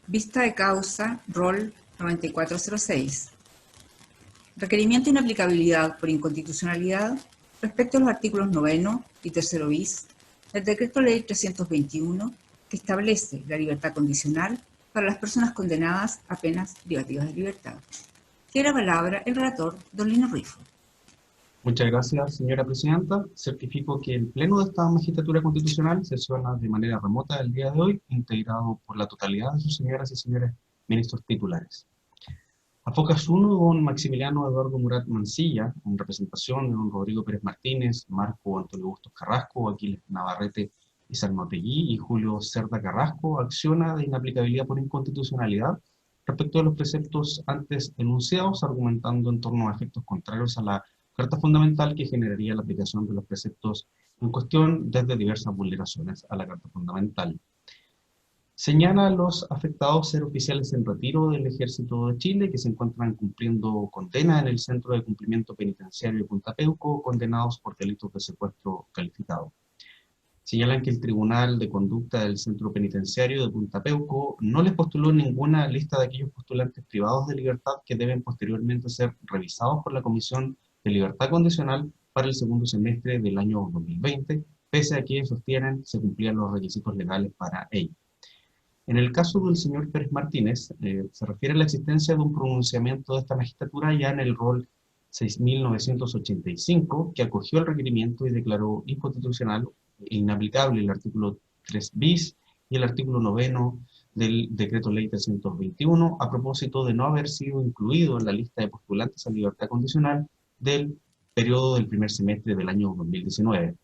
Vista de causa, rol 9406. Requerimiento de inaplicabilidad por inconstitucionalidad respecto a los artículos 9 y 3 bis del Decreto Ley 321, que establece la libertad condicional para las personas condenadas a penas privativas de libertad. Tiene la palabra el relator, don Lino Rifo. Muchas gracias, señora presidenta. Certifico que el Pleno de esta Magistratura Constitucional sesiona de manera remota el día de hoy, integrado por la totalidad de sus señoras y señores ministros titulares. A Focas 1, don Maximiliano Eduardo Murat Mancilla, en representación de don Rodrigo Pérez Martínez, Marco Antonio Bustos Carrasco, Aquiles Navarrete y Sarnotegui y Julio Cerda Carrasco, acciona de inaplicabilidad por inconstitucionalidad respecto a los preceptos antes enunciados, argumentando en torno a efectos contrarios a la Carta Fundamental que generaría la aplicación de los preceptos en cuestión desde diversas vulneraciones a la Carta Fundamental. Señala a los afectados ser oficiales en retiro del Ejército de Chile que se encuentran cumpliendo condena en el Centro de Cumplimiento Penitenciario de Punta Peuco, condenados por delitos de secuestro calificado. Señalan que el Tribunal de Conducta del Centro Penitenciario de Punta Peuco no les postuló ninguna lista de aquellos postulantes privados de libertad que deben posteriormente ser revisados por la Comisión de Libertad Condicional para el segundo semestre del año 2020, pese a que sostienen se cumplían los requisitos legales para ello. En el caso del señor Pérez Martínez, se refiere a la existencia de un pronunciamiento de esta magistratura ya en el rol 6.985, que acogió el requerimiento y declaró inconstitucional e inaplicable el artículo 3 bis y el artículo 9 del Decreto Ley 321, a propósito de no haber sido incluido en la lista de postulantes a libertad condicional del periodo del primer semestre del año 2019.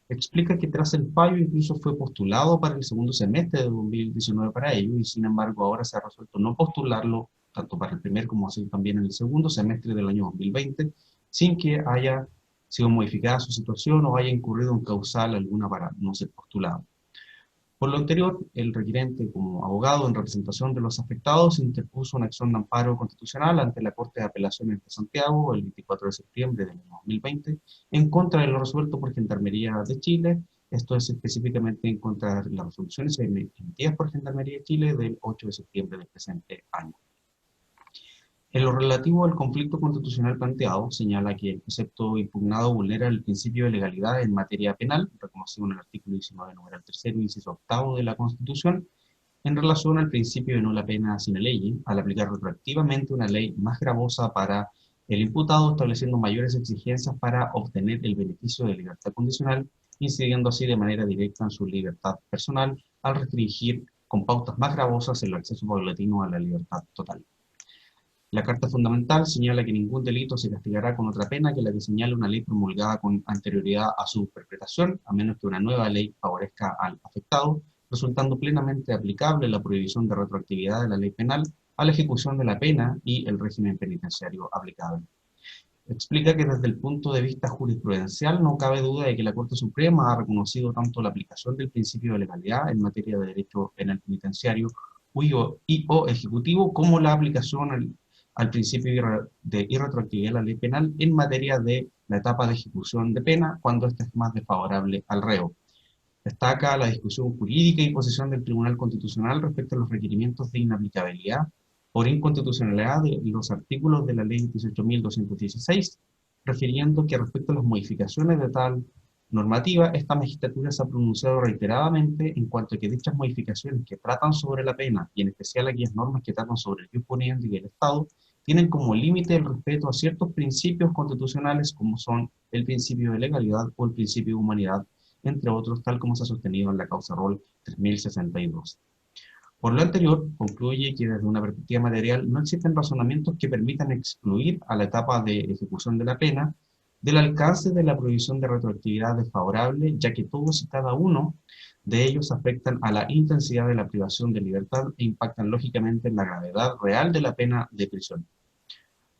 Explica que tras el fallo incluso fue postulado para el segundo semestre de 2019 para ello, y sin embargo ahora se ha resuelto no postularlo tanto para el primer como así también en el segundo semestre del año 2020, sin que haya sido modificada su situación o haya incurrido en causal alguna para no ser postulado. Por lo anterior, el requirente, como abogado en representación de los afectados, interpuso una acción de amparo constitucional ante la Corte de Apelaciones de Santiago el 24 de septiembre del 2020 en contra de lo resuelto por Gendarmería de Chile. Esto es específicamente en contra de las resoluciones emitidas por Gendarmería de Chile del 8 de septiembre del presente año. En lo relativo al conflicto constitucional planteado, señala que el precepto impugnado vulnera el principio de legalidad en materia penal, reconocido en el artículo 19, numeral 3, inciso 8 de la Constitución, en relación al principio de nula pena sine lege, al aplicar retroactivamente una ley más gravosa para el imputado, estableciendo mayores exigencias para obtener el beneficio de libertad condicional, incidiendo así de manera directa en su libertad personal, al restringir con pautas más gravosas el acceso paulatino a la libertad total. La Carta Fundamental señala que ningún delito se castigará con otra pena que la que señale una ley promulgada con anterioridad a su perpetración, a menos que una nueva ley favorezca al afectado, resultando plenamente aplicable la prohibición de retroactividad de la ley penal a la ejecución de la pena y el régimen penitenciario aplicable. Explica que desde el punto de vista jurisprudencial no cabe duda de que la Corte Suprema ha reconocido tanto la aplicación del principio de legalidad en materia de derecho penal penitenciario y o ejecutivo como la aplicación al principio de irretroactividad de la ley penal en materia de la etapa de ejecución de pena cuando ésta es más desfavorable al reo. Destaca la discusión jurídica y posición del Tribunal Constitucional respecto a los requerimientos de inaplicabilidad por inconstitucionalidad de los artículos de la Ley 18.216, refiriendo que respecto a las modificaciones de tal normativa, esta magistratura se ha pronunciado reiteradamente en cuanto a que dichas modificaciones que tratan sobre la pena, y en especial aquellas normas que tratan sobre el disponiente y el Estado, tienen como límite el respeto a ciertos principios constitucionales como son el principio de legalidad o el principio de humanidad, entre otros, tal como se ha sostenido en la causa rol 3062. Por lo anterior, concluye que desde una perspectiva material no existen razonamientos que permitan excluir a la etapa de ejecución de la pena del alcance de la prohibición de retroactividad desfavorable, ya que todos y cada uno de ellos afectan a la intensidad de la privación de libertad e impactan lógicamente en la gravedad real de la pena de prisión.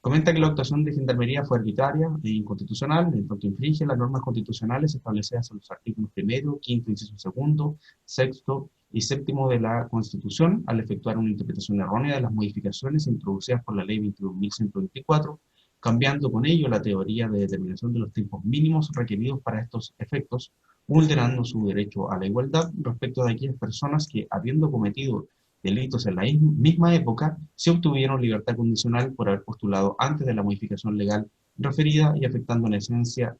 Comenta que la actuación de Gendarmería fue arbitraria e inconstitucional, en tanto infringe las normas constitucionales establecidas en los artículos 1, 5, inciso 2, 6 y 7 de la Constitución, al efectuar una interpretación errónea de las modificaciones introducidas por la Ley 21.124, cambiando con ello la teoría de determinación de los tiempos mínimos requeridos para estos efectos, vulnerando su derecho a la igualdad respecto de aquellas personas que, habiendo cometido delitos en la misma época, se obtuvieron libertad condicional por haber postulado antes de la modificación legal referida y afectando en esencia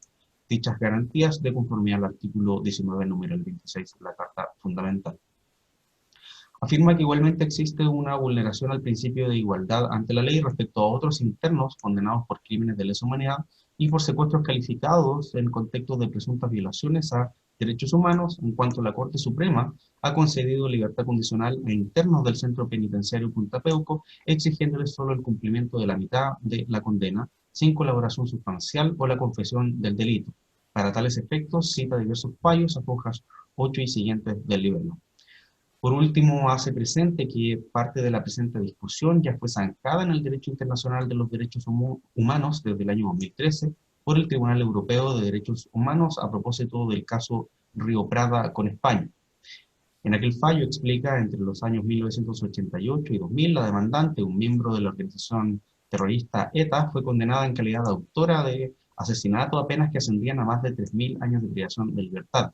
dichas garantías de conformidad al artículo 19, número 26 de la Carta Fundamental. Afirma que igualmente existe una vulneración al principio de igualdad ante la ley respecto a otros internos condenados por crímenes de lesa humanidad y por secuestros calificados en contexto de presuntas violaciones a derechos humanos, en cuanto la Corte Suprema ha concedido libertad condicional a internos del centro penitenciario Punta Peuco, exigiéndoles solo el cumplimiento de la mitad de la condena, sin colaboración sustancial o la confesión del delito. Para tales efectos, cita diversos fallos a hojas 8 y siguientes del libelo. Por último, hace presente que parte de la presente discusión ya fue zancada en el Derecho Internacional de los Derechos Humanos desde el año 2013 por el Tribunal Europeo de Derechos Humanos a propósito del caso Río Prada con España. En aquel fallo explica, entre los años 1988 y 2000, la demandante, un miembro de la organización terrorista ETA, fue condenada en calidad de autora de asesinato a penas que ascendían a más de 3.000 años de privación de libertad.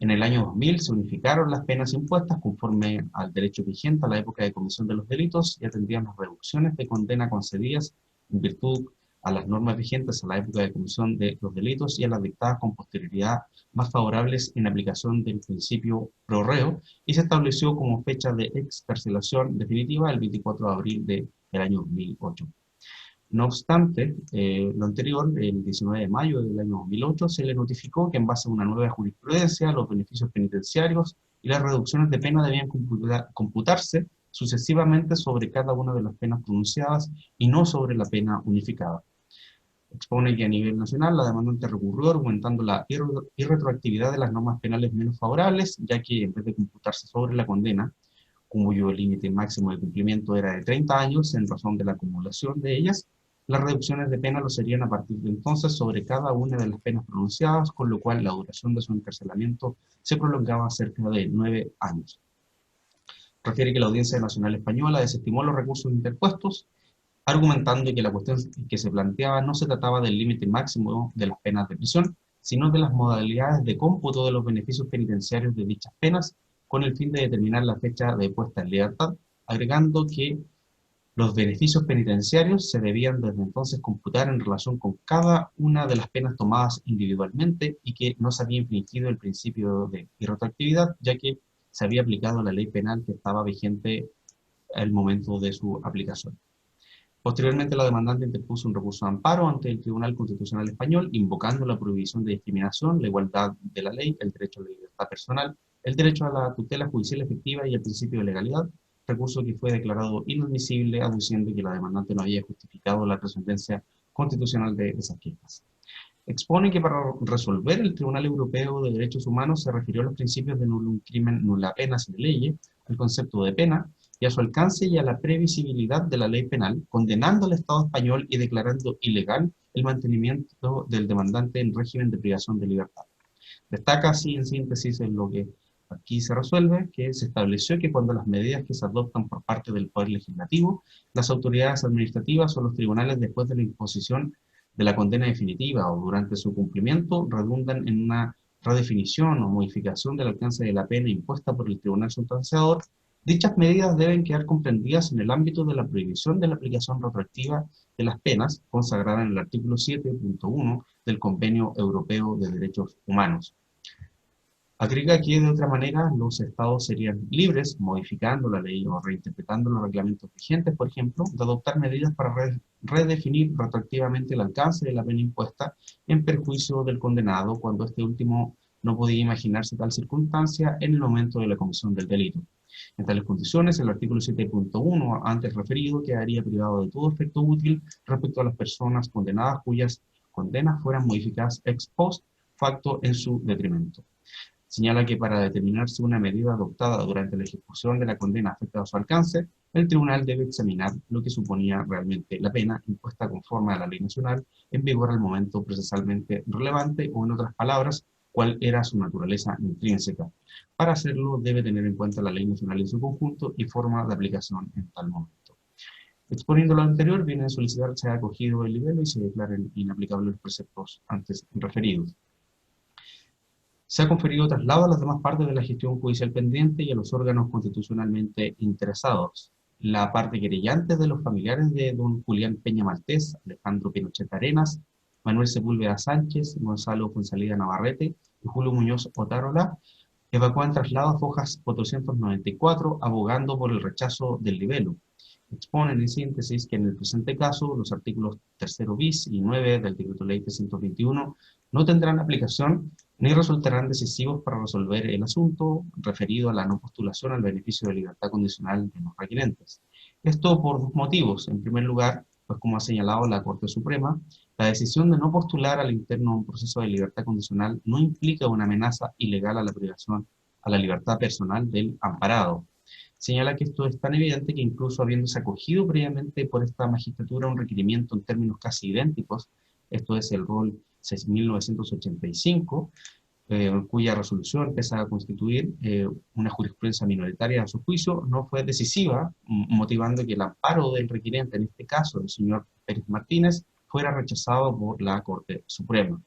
En el año 2000 se unificaron las penas impuestas conforme al derecho vigente a la época de comisión de los delitos y atendían las reducciones de condena concedidas en virtud a las normas vigentes a la época de comisión de los delitos y a las dictadas con posterioridad más favorables en aplicación del principio pro reo, y se estableció como fecha de excarcelación definitiva el 24 de abril del año 2008. No obstante, lo anterior, el 19 de mayo del año 2008, se le notificó que en base a una nueva jurisprudencia, los beneficios penitenciarios y las reducciones de pena debían computarse sucesivamente sobre cada una de las penas pronunciadas y no sobre la pena unificada. Expone que a nivel nacional la demandante recurrió argumentando la irretroactividad de las normas penales menos favorables, ya que en vez de computarse sobre la condena, cuyo límite máximo de cumplimiento era de 30 años en razón de la acumulación de ellas, las reducciones de pena lo serían a partir de entonces sobre cada una de las penas pronunciadas, con lo cual la duración de su encarcelamiento se prolongaba a cerca de 9 años. Refiere que la Audiencia Nacional Española desestimó los recursos interpuestos, argumentando que la cuestión que se planteaba no se trataba del límite máximo de las penas de prisión, sino de las modalidades de cómputo de los beneficios penitenciarios de dichas penas, con el fin de determinar la fecha de puesta en libertad, agregando que los beneficios penitenciarios se debían desde entonces computar en relación con cada una de las penas tomadas individualmente y que no se había infringido el principio de irretroactividad, ya que se había aplicado la ley penal que estaba vigente al momento de su aplicación. Posteriormente, la demandante interpuso un recurso de amparo ante el Tribunal Constitucional Español, invocando la prohibición de discriminación, la igualdad de la ley, el derecho a la libertad personal, el derecho a la tutela judicial efectiva y el principio de legalidad, recurso que fue declarado inadmisible, aduciendo que la demandante no había justificado la trascendencia constitucional de esas quejas. Expone que para resolver el Tribunal Europeo de Derechos Humanos se refirió a los principios de nullum crimen nulla pena sine lege, al concepto de pena, y a su alcance y a la previsibilidad de la ley penal, condenando al Estado español y declarando ilegal el mantenimiento del demandante en régimen de privación de libertad. Destaca así, en síntesis, en lo que aquí se resuelve, que se estableció que cuando las medidas que se adoptan por parte del Poder Legislativo, las autoridades administrativas o los tribunales después de la imposición de la condena definitiva o durante su cumplimiento redundan en una redefinición o modificación del alcance de la pena impuesta por el tribunal sentenciador, dichas medidas deben quedar comprendidas en el ámbito de la prohibición de la aplicación retroactiva de las penas, consagrada en el artículo 7.1 del Convenio Europeo de Derechos Humanos. Agrega que, de otra manera, los estados serían libres, modificando la ley o reinterpretando los reglamentos vigentes, por ejemplo, de adoptar medidas para redefinir retroactivamente el alcance de la pena impuesta en perjuicio del condenado cuando este último no podía imaginarse tal circunstancia en el momento de la comisión del delito. En tales condiciones, el artículo 7.1 antes referido quedaría privado de todo efecto útil respecto a las personas condenadas cuyas condenas fueran modificadas ex post facto en su detrimento. Señala que para determinar si una medida adoptada durante la ejecución de la condena afecta a su alcance, el tribunal debe examinar lo que suponía realmente la pena impuesta conforme a la ley nacional en vigor al momento procesalmente relevante, o en otras palabras, cuál era su naturaleza intrínseca. Para hacerlo debe tener en cuenta la ley nacional en su conjunto y forma de aplicación en tal momento. Exponiendo lo anterior, viene a solicitar que sea acogido el libelo y se declaren inaplicables los preceptos antes referidos. Se ha conferido traslado a las demás partes de la gestión judicial pendiente y a los órganos constitucionalmente interesados. La parte querellante de los familiares de don Julián Peña Maltés, Alejandro Pinochet Arenas, Manuel Sepúlveda Sánchez, Gonzalo Fonsalida Navarrete y Julio Muñoz Otárola, evacúan traslado a Fojas 494, abogando por el rechazo del libelo. Exponen en síntesis que en el presente caso los artículos 3 bis y 9 del Decreto Ley 321 no tendrán aplicación ni resultarán decisivos para resolver el asunto referido a la no postulación al beneficio de libertad condicional de los requerentes. Esto por dos motivos. En primer lugar, pues como ha señalado la Corte Suprema, la decisión de no postular al interno a un proceso de libertad condicional no implica una amenaza ilegal a la privación a la libertad personal del amparado. Señala que esto es tan evidente que incluso habiéndose acogido previamente por esta magistratura un requerimiento en términos casi idénticos, esto es el rol 6.985, cuya resolución empieza a constituir una jurisprudencia minoritaria a su juicio, no fue decisiva, motivando que el amparo del requerente, en este caso el señor Pérez Martínez, fuera rechazado por la Corte Suprema.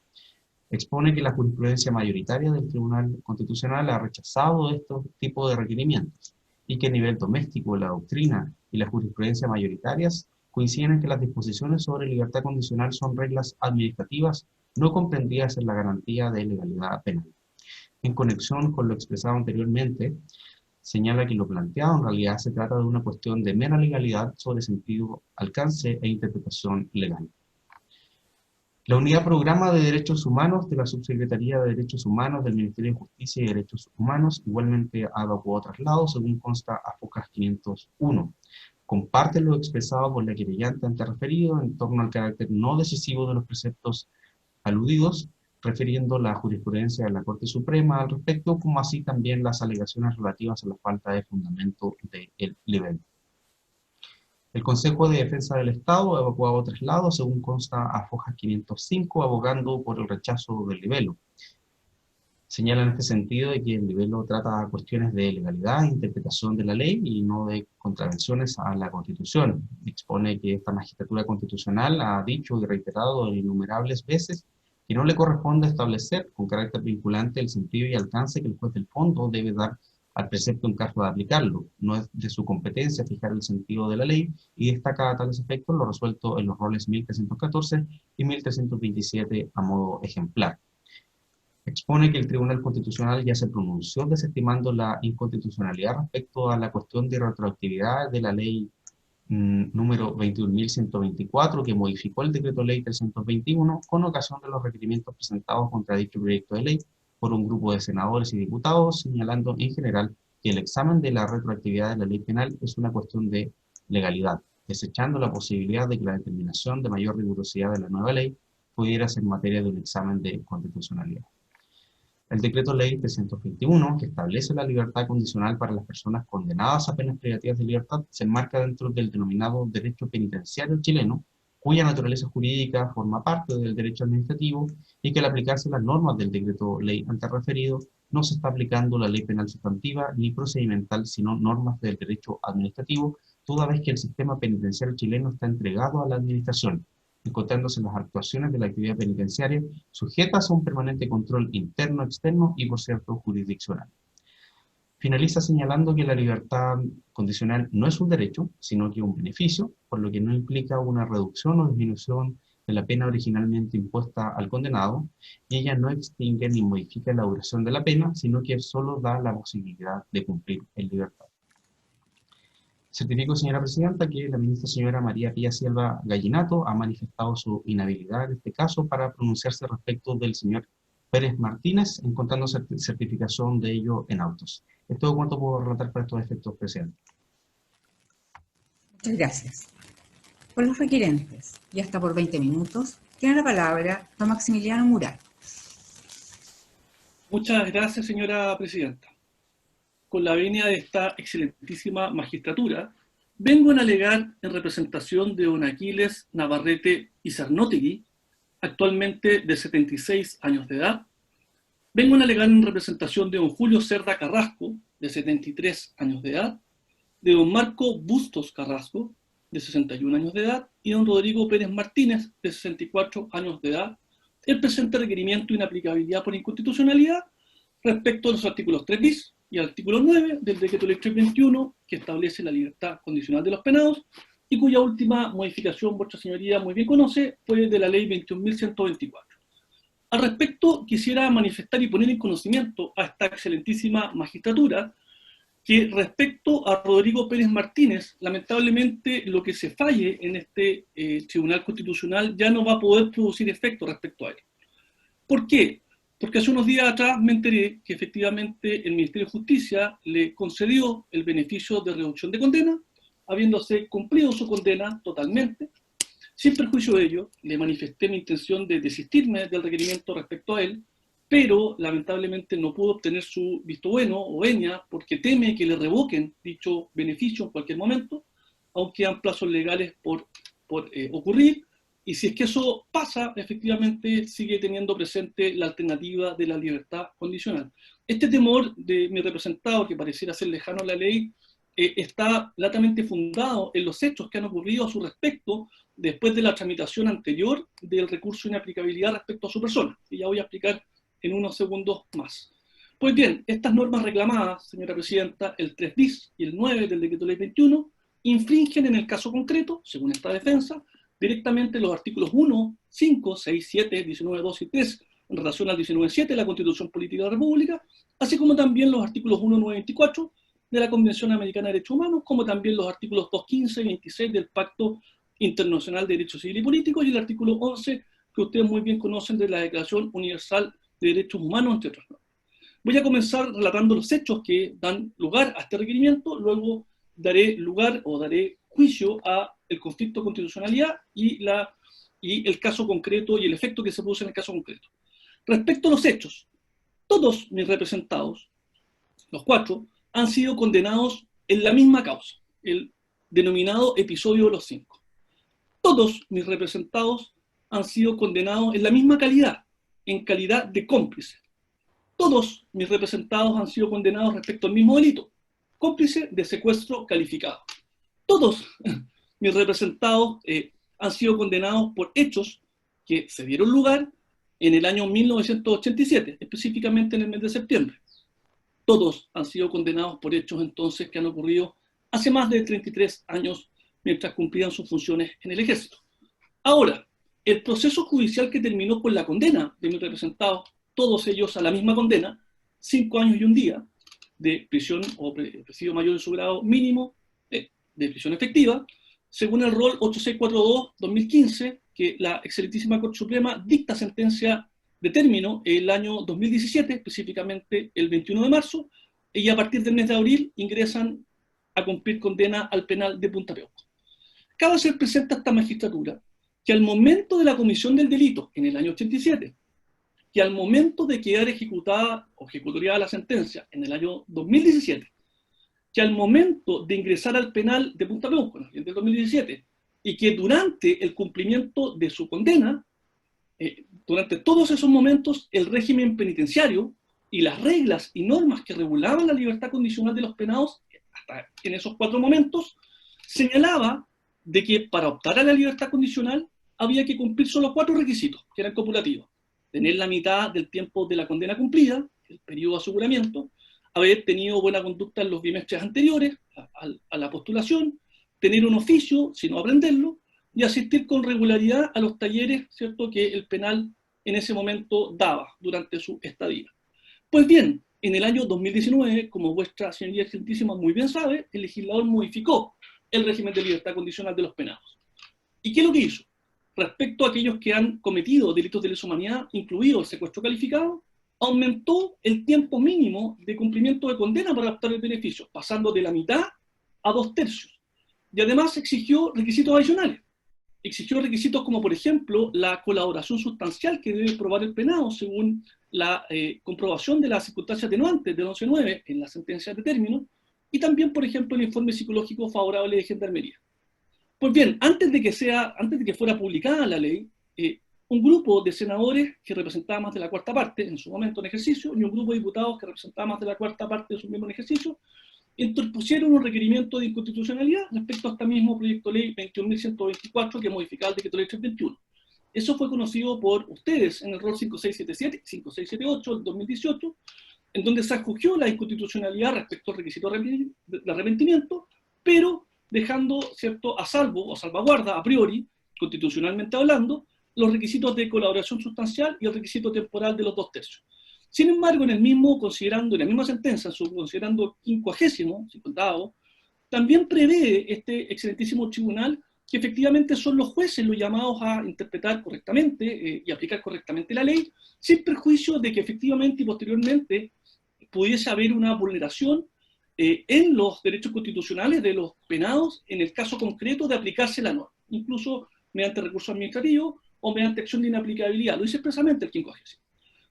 Expone que la jurisprudencia mayoritaria del Tribunal Constitucional ha rechazado estos tipos de requerimientos y que a nivel doméstico la doctrina y la jurisprudencia mayoritarias coinciden en que las disposiciones sobre libertad condicional son reglas administrativas no comprendidas en la garantía de legalidad penal. En conexión con lo expresado anteriormente, señala que lo planteado en realidad se trata de una cuestión de mera legalidad sobre sentido, alcance e interpretación legal. La Unidad Programa de Derechos Humanos de la Subsecretaría de Derechos Humanos del Ministerio de Justicia y Derechos Humanos igualmente ha evacuado traslado, según consta a Focas 501. Comparte lo expresado por la querellante ante referido en torno al carácter no decisivo de los preceptos aludidos, refiriendo la jurisprudencia de la Corte Suprema al respecto, como así también las alegaciones relativas a la falta de fundamento del libelo. El Consejo de Defensa del Estado ha evacuado traslado, según consta a Fojas 505, abogando por el rechazo del libelo. Señala en este sentido de que el libelo trata cuestiones de legalidad e interpretación de la ley y no de contravenciones a la Constitución. Expone que esta magistratura constitucional ha dicho y reiterado innumerables veces que no le corresponde establecer con carácter vinculante el sentido y alcance que el juez del fondo debe dar al precepto en caso de aplicarlo. No es de su competencia fijar el sentido de la ley y destaca a tales efectos lo resuelto en los roles 1314 y 1327 a modo ejemplar. Expone que el Tribunal Constitucional ya se pronunció desestimando la inconstitucionalidad respecto a la cuestión de retroactividad de la ley número 21.124, que modificó el Decreto Ley 321 con ocasión de los requerimientos presentados contra dicho proyecto de ley por un grupo de senadores y diputados, señalando en general que el examen de la retroactividad de la ley penal es una cuestión de legalidad, desechando la posibilidad de que la determinación de mayor rigurosidad de la nueva ley pudiera ser materia de un examen de constitucionalidad. El Decreto Ley 321, que establece la libertad condicional para las personas condenadas a penas privativas de libertad, se enmarca dentro del denominado derecho penitenciario chileno, cuya naturaleza jurídica forma parte del derecho administrativo y que al aplicarse las normas del Decreto Ley antes referido, no se está aplicando la ley penal sustantiva ni procedimental, sino normas del derecho administrativo, toda vez que el sistema penitenciario chileno está entregado a la administración, encontrándose las actuaciones de la actividad penitenciaria sujetas a un permanente control interno, externo y, por cierto, jurisdiccional. Finaliza señalando que la libertad condicional no es un derecho, sino que un beneficio, por lo que no implica una reducción o disminución de la pena originalmente impuesta al condenado, y ella no extingue ni modifica la duración de la pena, sino que solo da la posibilidad de cumplir en libertad. Certifico, señora presidenta, que la ministra señora María Pía Silva Gallinato ha manifestado su inhabilidad en este caso para pronunciarse respecto del señor Pérez Martínez, encontrando certificación de ello en autos. Es todo cuanto puedo relatar para estos efectos, presidente. Muchas gracias. Por los requerentes, y hasta por 20 minutos, tiene la palabra don Maximiliano Mural. Muchas gracias, señora presidenta. Con la venia de esta excelentísima magistratura, vengo a alegar en representación de don Aquiles Navarrete Izarnotegui, actualmente de 76 años de edad. Vengo a alegar en representación de don Julio Cerda Carrasco, de 73 años de edad, de don Marco Bustos Carrasco, de 61 años de edad, y don Rodrigo Pérez Martínez, de 64 años de edad, el presente requerimiento de inaplicabilidad por inconstitucionalidad respecto a los artículos 3 bis y al artículo 9 del Decreto Ley 321, que establece la libertad condicional de los penados, y cuya última modificación, vuestra señoría muy bien conoce, fue de la Ley 21.124. Al respecto, quisiera manifestar y poner en conocimiento a esta excelentísima magistratura que respecto a Rodrigo Pérez Martínez, lamentablemente lo que se falle en este Tribunal Constitucional ya no va a poder producir efecto respecto a él. ¿Por qué? Porque hace unos días atrás me enteré que efectivamente el Ministerio de Justicia le concedió el beneficio de reducción de condena, habiéndose cumplido su condena totalmente. Sin perjuicio de ello, le manifesté mi intención de desistirme del requerimiento respecto a él, pero lamentablemente no pudo obtener su visto bueno o venia porque teme que le revoquen dicho beneficio en cualquier momento, aunque quedan plazos legales por ocurrir, y si es que eso pasa, efectivamente sigue teniendo presente la alternativa de la libertad condicional. Este temor de mi representado, que pareciera ser lejano a la ley, está latamente fundado en los hechos que han ocurrido a su respecto después de la tramitación anterior del recurso de inaplicabilidad respecto a su persona, y ya voy a explicar en unos segundos más. Pues bien, estas normas reclamadas, señora presidenta, el 3 bis y el 9 del Decreto Ley 21, infringen en el caso concreto, según esta defensa, directamente los artículos 1, 5, 6, 7, 19, 2 y 3 en relación al 19.7 de la Constitución Política de la República, así como también los artículos 1, 9 y 24 de la Convención Americana de Derechos Humanos, como también los artículos 2, 15 y 26 del Pacto Internacional de Derechos Civiles y Políticos y el artículo 11 que ustedes muy bien conocen de la Declaración Universal de Derechos Humanos, entre otras normas. Voy a comenzar relatando los hechos que dan lugar a este requerimiento, luego daré lugar o daré juicio a el conflicto de constitucionalidad y el caso concreto y el efecto que se produce en el caso concreto. Respecto a los hechos, todos mis representados, los 4, han sido condenados en la misma causa, el denominado episodio de los 5. Todos mis representados han sido condenados en la misma calidad, en calidad de cómplice. Todos mis representados han sido condenados respecto al mismo delito, cómplice de secuestro calificado. Todos mis representados han sido condenados por hechos que se dieron lugar en el año 1987, específicamente en el mes de septiembre. Todos han sido condenados por hechos entonces que han ocurrido hace más de 33 años mientras cumplían sus funciones en el ejército. Ahora, el proceso judicial que terminó con la condena de mis representados, todos ellos a la misma condena, 5 años y un día de prisión o presidio mayor en su grado mínimo de prisión efectiva, según el rol 8642-2015, que la excelentísima Corte Suprema dicta sentencia de término el año 2017, específicamente el 21 de marzo, y a partir del mes de abril ingresan a cumplir condena al penal de Punta Peuco. Cabe hacer presente a esta magistratura que al momento de la comisión del delito, en el año 87, que al momento de quedar ejecutada o ejecutoriada la sentencia, en el año 2017, que al momento de ingresar al penal de Punta Peuco, en el 2017, y que durante el cumplimiento de su condena, durante todos esos momentos, el régimen penitenciario y las reglas y normas que regulaban la libertad condicional de los penados, hasta en esos 4 momentos, señalaba de que para optar a la libertad condicional había que cumplir solo 4 requisitos, que eran copulativos. Tener la mitad del tiempo de la condena cumplida, el periodo de aseguramiento, haber tenido buena conducta en los bimestres anteriores a la postulación, tener un oficio, si no aprenderlo, y asistir con regularidad a los talleres, ¿cierto?, que el penal en ese momento daba durante su estadía. Pues bien, en el año 2019, como vuestra señoría excelentísima muy bien sabe, el legislador modificó el régimen de libertad condicional de los penados. ¿Y qué es lo que hizo? Respecto a aquellos que han cometido delitos de lesa humanidad, incluido el secuestro calificado, aumentó el tiempo mínimo de cumplimiento de condena para optar el beneficio, pasando de la mitad a 2/3. Y además exigió requisitos adicionales. Exigió requisitos como, por ejemplo, la colaboración sustancial que debe probar el penado según la comprobación de las circunstancias atenuantes del 11.9 en la sentencia de término, y también, por ejemplo, el informe psicológico favorable de Gendarmería. Pues bien, antes de que fuera publicada la ley, un grupo de senadores que representaba más de la 4ª parte en su momento en ejercicio, y un grupo de diputados que representaba más de la 4ª parte de su miembro en ejercicio, interpusieron un requerimiento de inconstitucionalidad respecto a este mismo proyecto de ley 21.124 que modificaba el decreto ley 321. Eso fue conocido por ustedes en el rol 5677, 5678 del 2018, en donde se acogió la inconstitucionalidad respecto al requisito de arrepentimiento, pero dejando, ¿cierto?, a salvo o salvaguarda a priori, constitucionalmente hablando, los requisitos de colaboración sustancial y el requisito temporal de los 2/3. Sin embargo, en el mismo, considerando, en la misma sentencia, considerando 50º, también prevé este excelentísimo tribunal que efectivamente son los jueces los llamados a interpretar correctamente y aplicar correctamente la ley, sin perjuicio de que efectivamente y posteriormente pudiese haber una vulneración en los derechos constitucionales de los penados en el caso concreto de aplicarse la norma, incluso mediante recurso administrativo o mediante acción de inaplicabilidad. Lo dice expresamente el 50º.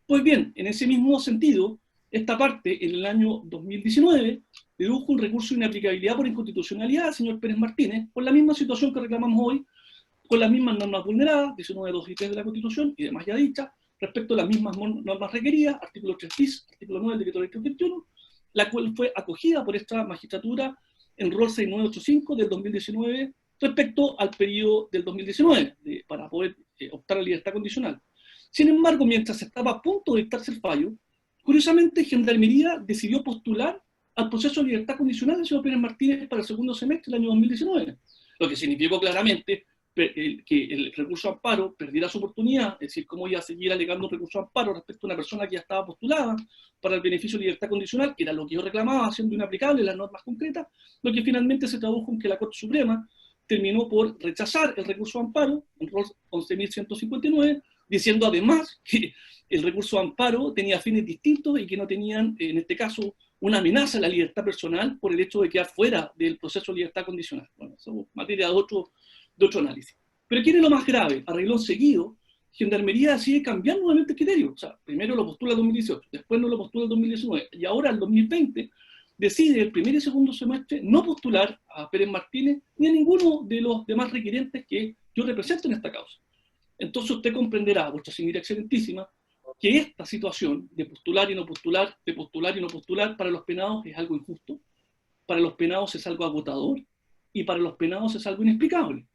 Pues bien, en ese mismo sentido, esta parte en el año 2019 dedujo un recurso de inaplicabilidad por inconstitucionalidad al señor Pérez Martínez, por la misma situación que reclamamos hoy, con las mismas normas vulneradas, 19, 2 y 3 de la Constitución y demás ya dichas, respecto a las mismas normas requeridas, artículo 3 bis, artículo 9 del decreto ley 321, la cual fue acogida por esta magistratura en rol 6985 del 2019 respecto al periodo del 2019, para poder optar a libertad condicional. Sin embargo, mientras se estaba a punto de dictarse el fallo, curiosamente Gendarmería decidió postular al proceso de libertad condicional del señor Pérez Martínez para el segundo semestre del año 2019, lo que significó claramente que el recurso de amparo perdiera su oportunidad, es decir, cómo iba a seguir alegando un recurso de amparo respecto a una persona que ya estaba postulada para el beneficio de libertad condicional, que era lo que yo reclamaba, haciendo inaplicable las normas concretas, lo que finalmente se tradujo en que la Corte Suprema terminó por rechazar el recurso de amparo, en rol 11.159, diciendo además que el recurso de amparo tenía fines distintos y que no tenían, en este caso, una amenaza a la libertad personal por el hecho de quedar fuera del proceso de libertad condicional. Bueno, eso es materia de otro análisis. Pero ¿quién es lo más grave? A renglón seguido, Gendarmería sigue cambiando nuevamente el criterio. O sea, primero lo postula el 2018, después no lo postula el 2019, y ahora el 2020 decide el primer y segundo semestre no postular a Pérez Martínez ni a ninguno de los demás requerentes que yo represento en esta causa. Entonces usted comprenderá, vuestra señora excelentísima, que esta situación de postular y no postular, de postular y no postular para los penados es algo injusto, para los penados es algo agotador y para los penados es algo inexplicable.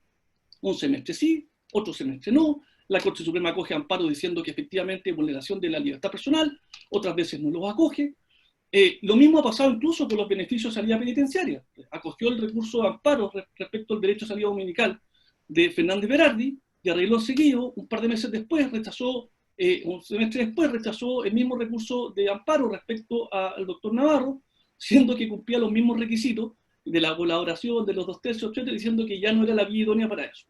Un semestre sí, otro semestre no, la Corte Suprema acoge amparo diciendo que efectivamente hay vulneración de la libertad personal, otras veces no los acoge. Lo mismo ha pasado incluso con los beneficios de salida penitenciaria. Acogió el recurso de amparo respecto al derecho a salida dominical de Fernández Berardi y arregló seguido, un par de meses después rechazó, un semestre después rechazó el mismo recurso de amparo respecto al doctor Navarro, siendo que cumplía los mismos requisitos de la colaboración de los 2/3, etc., diciendo que ya no era la vía idónea para eso.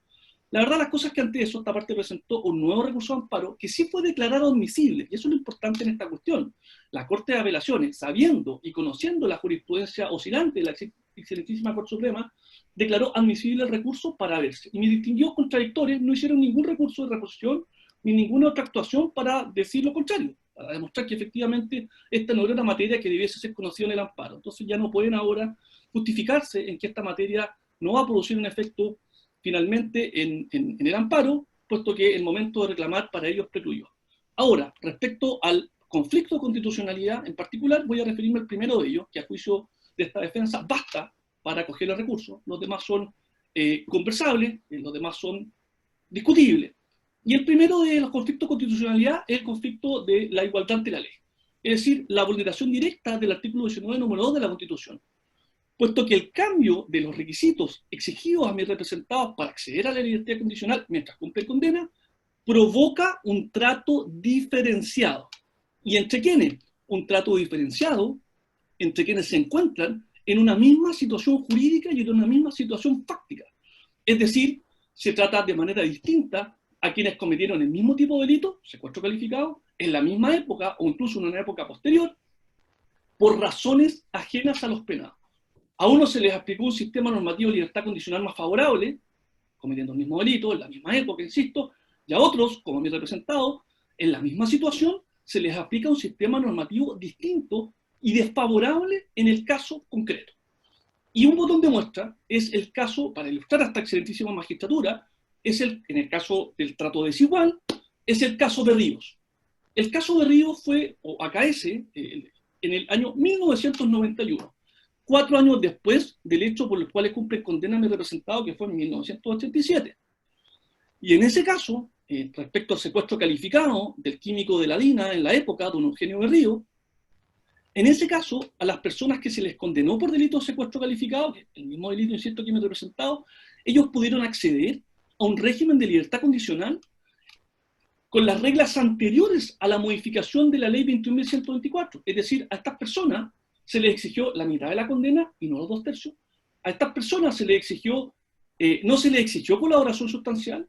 La verdad, las cosas que ante eso, esta parte presentó un nuevo recurso de amparo que sí fue declarado admisible, y eso es lo importante en esta cuestión. La Corte de Apelaciones, sabiendo y conociendo la jurisprudencia oscilante de la excelentísima Corte Suprema, declaró admisible el recurso para verse. Y mis distinguidos contradictores no hicieron ningún recurso de reposición ni ninguna otra actuación para decir lo contrario, para demostrar que efectivamente esta no era una materia que debiese ser conocida en el amparo. Entonces ya no pueden ahora justificarse en que esta materia no va a producir un efecto finalmente en el amparo, puesto que el momento de reclamar para ellos precluyó. Ahora, respecto al conflicto de constitucionalidad en particular, voy a referirme al primero de ellos, que a juicio de esta defensa basta para acoger el recurso. Los demás son conversables, los demás son discutibles. Y el primero de los conflictos de constitucionalidad es el conflicto de la igualdad ante la ley, es decir, la vulneración directa del artículo 19, número 2 de la Constitución, puesto que el cambio de los requisitos exigidos a mis representados para acceder a la libertad condicional mientras cumplen condena provoca un trato diferenciado. ¿Y entre quiénes? Un trato diferenciado entre quienes se encuentran en una misma situación jurídica y en una misma situación fáctica. Es decir, se trata de manera distinta a quienes cometieron el mismo tipo de delito, secuestro calificado, en la misma época o incluso en una época posterior, por razones ajenas a los penados. A unos se les aplicó un sistema normativo de libertad condicional más favorable, cometiendo el mismo delito, en la misma época, insisto, y a otros, como mi representado, en la misma situación, se les aplica un sistema normativo distinto y desfavorable en el caso concreto. Y un botón de muestra es el caso, para ilustrar a esta excelentísima magistratura, en el caso del trato desigual, es el caso de Ríos. El caso de Ríos fue, o acaece, en el año 1991. 4 años después del hecho por el cual cumple condena a mi representado, que fue en 1987. Y en ese caso, respecto al secuestro calificado del químico de la DINA en la época, don Eugenio Berrío, En ese caso, a las personas que se les condenó por delito de secuestro calificado, que es el mismo delito, insisto, que me he representado, ellos pudieron acceder a un régimen de libertad condicional con las reglas anteriores a la modificación de la ley 21.124. Es decir, a estas personas se les exigió la mitad de la condena y no los 2/3. A estas personas se les exigió, no se les exigió colaboración sustancial.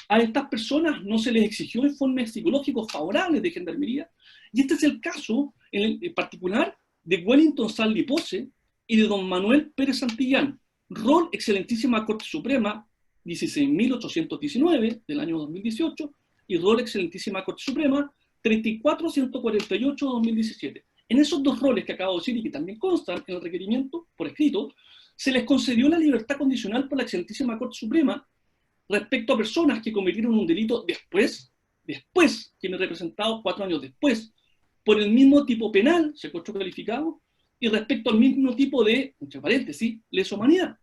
A estas personas no se les exigió informes psicológicos favorables de gendarmería. Y este es el caso, en particular, de Wellington Saldi Pose y de don Manuel Pérez Santillán. Rol Excelentísima Corte Suprema 16.819 del año 2018 y Rol Excelentísima Corte Suprema 34.148-2017. En esos dos roles que acabo de decir y que también constan en el requerimiento por escrito, se les concedió la libertad condicional por la Excelentísima Corte Suprema respecto a personas que cometieron un delito después que me he representado 4 años después, por el mismo tipo penal, secuestro calificado, y respecto al mismo tipo de, entre paréntesis, lesa humanidad.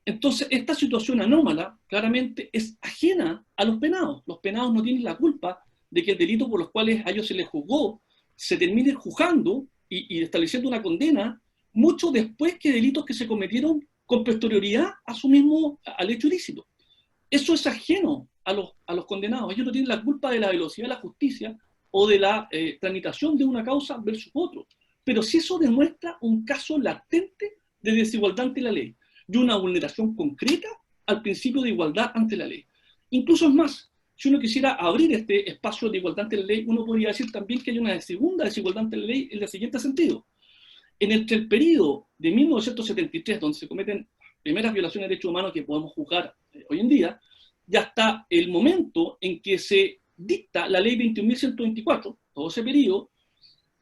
Entonces, esta situación anómala claramente es ajena a los penados. Los penados no tienen la culpa de que el delito por los cuales a ellos se les juzgó se termine juzgando y estableciendo una condena mucho después que delitos que se cometieron con posterioridad a su mismo, al hecho ilícito. Eso es ajeno a los condenados. Ellos no tienen la culpa de la velocidad de la justicia o de la tramitación de una causa versus otro. Pero si eso demuestra un caso latente de desigualdad ante la ley y una vulneración concreta al principio de igualdad ante la ley. Incluso es más, si uno quisiera abrir este espacio de igualdad ante la ley, uno podría decir también que hay una segunda desigualdad ante la ley en el siguiente sentido. Entre el periodo de 1973, donde se cometen primeras violaciones de derechos humanos que podemos juzgar hoy en día, ya está el momento en que se dicta la ley 21.124, todo ese periodo,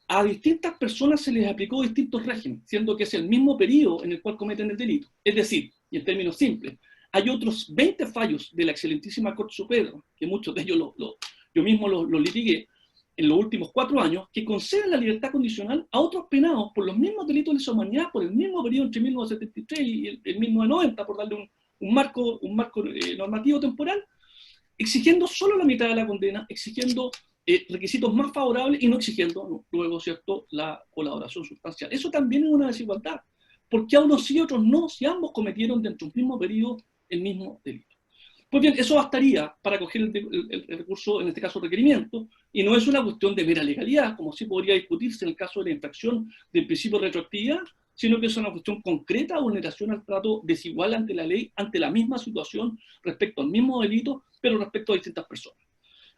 a distintas personas se les aplicó distintos regímenes, siendo que es el mismo periodo en el cual cometen el delito. Es decir, y en términos simples, hay otros 20 fallos de la Excelentísima Corte Suprema, que muchos de ellos yo mismo los litigué en los últimos 4 años, que conceden la libertad condicional a otros penados por los mismos delitos de lesa humanidad, por el mismo periodo entre 1973 y el 1990, por darle un marco normativo temporal, exigiendo solo la mitad de la condena, exigiendo requisitos más favorables y no exigiendo luego, ¿cierto?, la colaboración sustancial. Eso también es una desigualdad. ¿Por qué a unos sí y otros no, si ambos cometieron dentro de un mismo periodo el mismo delito? Pues bien, eso bastaría para coger el recurso, en este caso requerimiento, y no es una cuestión de mera legalidad, como sí podría discutirse en el caso de la infracción del principio de retroactividad, sino que es una cuestión concreta de vulneración al trato desigual ante la ley, ante la misma situación, respecto al mismo delito, pero respecto a distintas personas.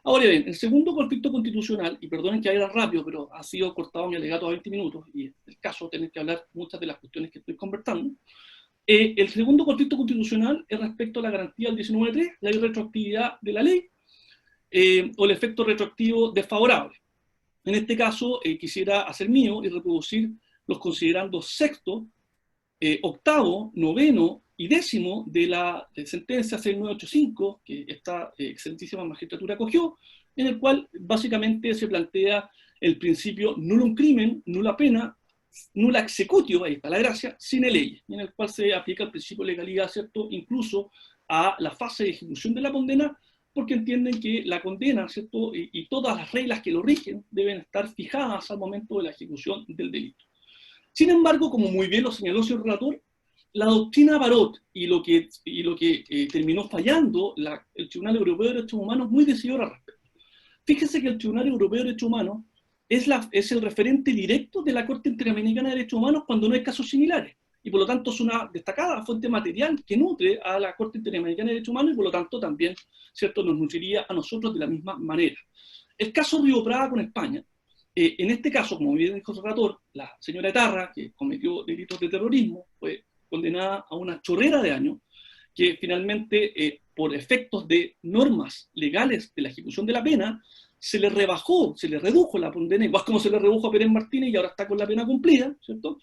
Ahora bien, el segundo conflicto constitucional, y perdonen que vaya rápido, pero ha sido cortado mi alegato a 20 minutos, y en el caso tener que hablar muchas de las cuestiones que estoy conversando. El segundo conflicto constitucional es respecto a la garantía del 19.3, la irretroactividad de la ley, o el efecto retroactivo desfavorable. En este caso, quisiera hacer mío y reproducir los considerandos sexto, octavo, noveno y décimo de la sentencia 6985 que esta excelentísima magistratura acogió, en el cual básicamente se plantea el principio nullum crimen, nula pena, nulla executio, ahí está la gracia, sine ley, en el cual se aplica el principio de legalidad, ¿cierto?, incluso a la fase de ejecución de la condena, porque entienden que la condena, ¿cierto?, y todas las reglas que lo rigen deben estar fijadas al momento de la ejecución del delito. Sin embargo, como muy bien lo señaló el señor relator, la doctrina Barot y lo que terminó fallando el Tribunal Europeo de Derechos Humanos muy decididor al respecto. Fíjese que el Tribunal Europeo de Derechos Humanos es el referente directo de la Corte Interamericana de Derechos Humanos cuando no hay casos similares, y por lo tanto es una destacada fuente material que nutre a la Corte Interamericana de Derechos Humanos y por lo tanto también, ¿cierto?, nos nutriría a nosotros de la misma manera. El caso Río Prada con España, en este caso, como bien dijo el relator, la señora Etarra, que cometió delitos de terrorismo, fue condenada a una chorrera de años, que finalmente, por efectos de normas legales de la ejecución de la pena, se le redujo la condena, igual como se le redujo a Pérez Martínez y ahora está con la pena cumplida, ¿cierto?,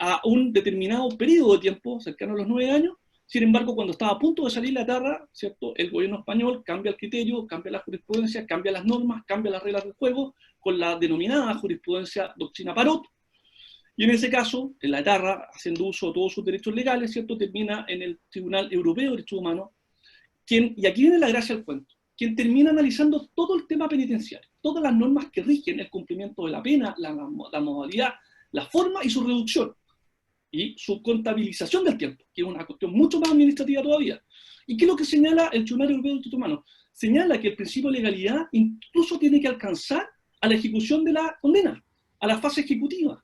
a un determinado periodo de tiempo, cercano a los 9 años. Sin embargo, cuando estaba a punto de salir la Etarra, ¿cierto?, el gobierno español cambia el criterio, cambia la jurisprudencia, cambia las normas, cambia las reglas del juego, con la denominada jurisprudencia doctrina Parot, y en ese caso, la Etarra, haciendo uso de todos sus derechos legales, ¿cierto?, termina en el Tribunal Europeo de Derechos Humanos, y aquí viene la gracia del cuento. quien termina analizando todo el tema penitenciario, todas las normas que rigen el cumplimiento de la pena, la modalidad, la forma y su reducción, y su contabilización del tiempo, que es una cuestión mucho más administrativa todavía. ¿Y qué es lo que señala el Tribunal Europeo de Derechos Humanos? Señala que el principio de legalidad incluso tiene que alcanzar a la ejecución de la condena, a la fase ejecutiva.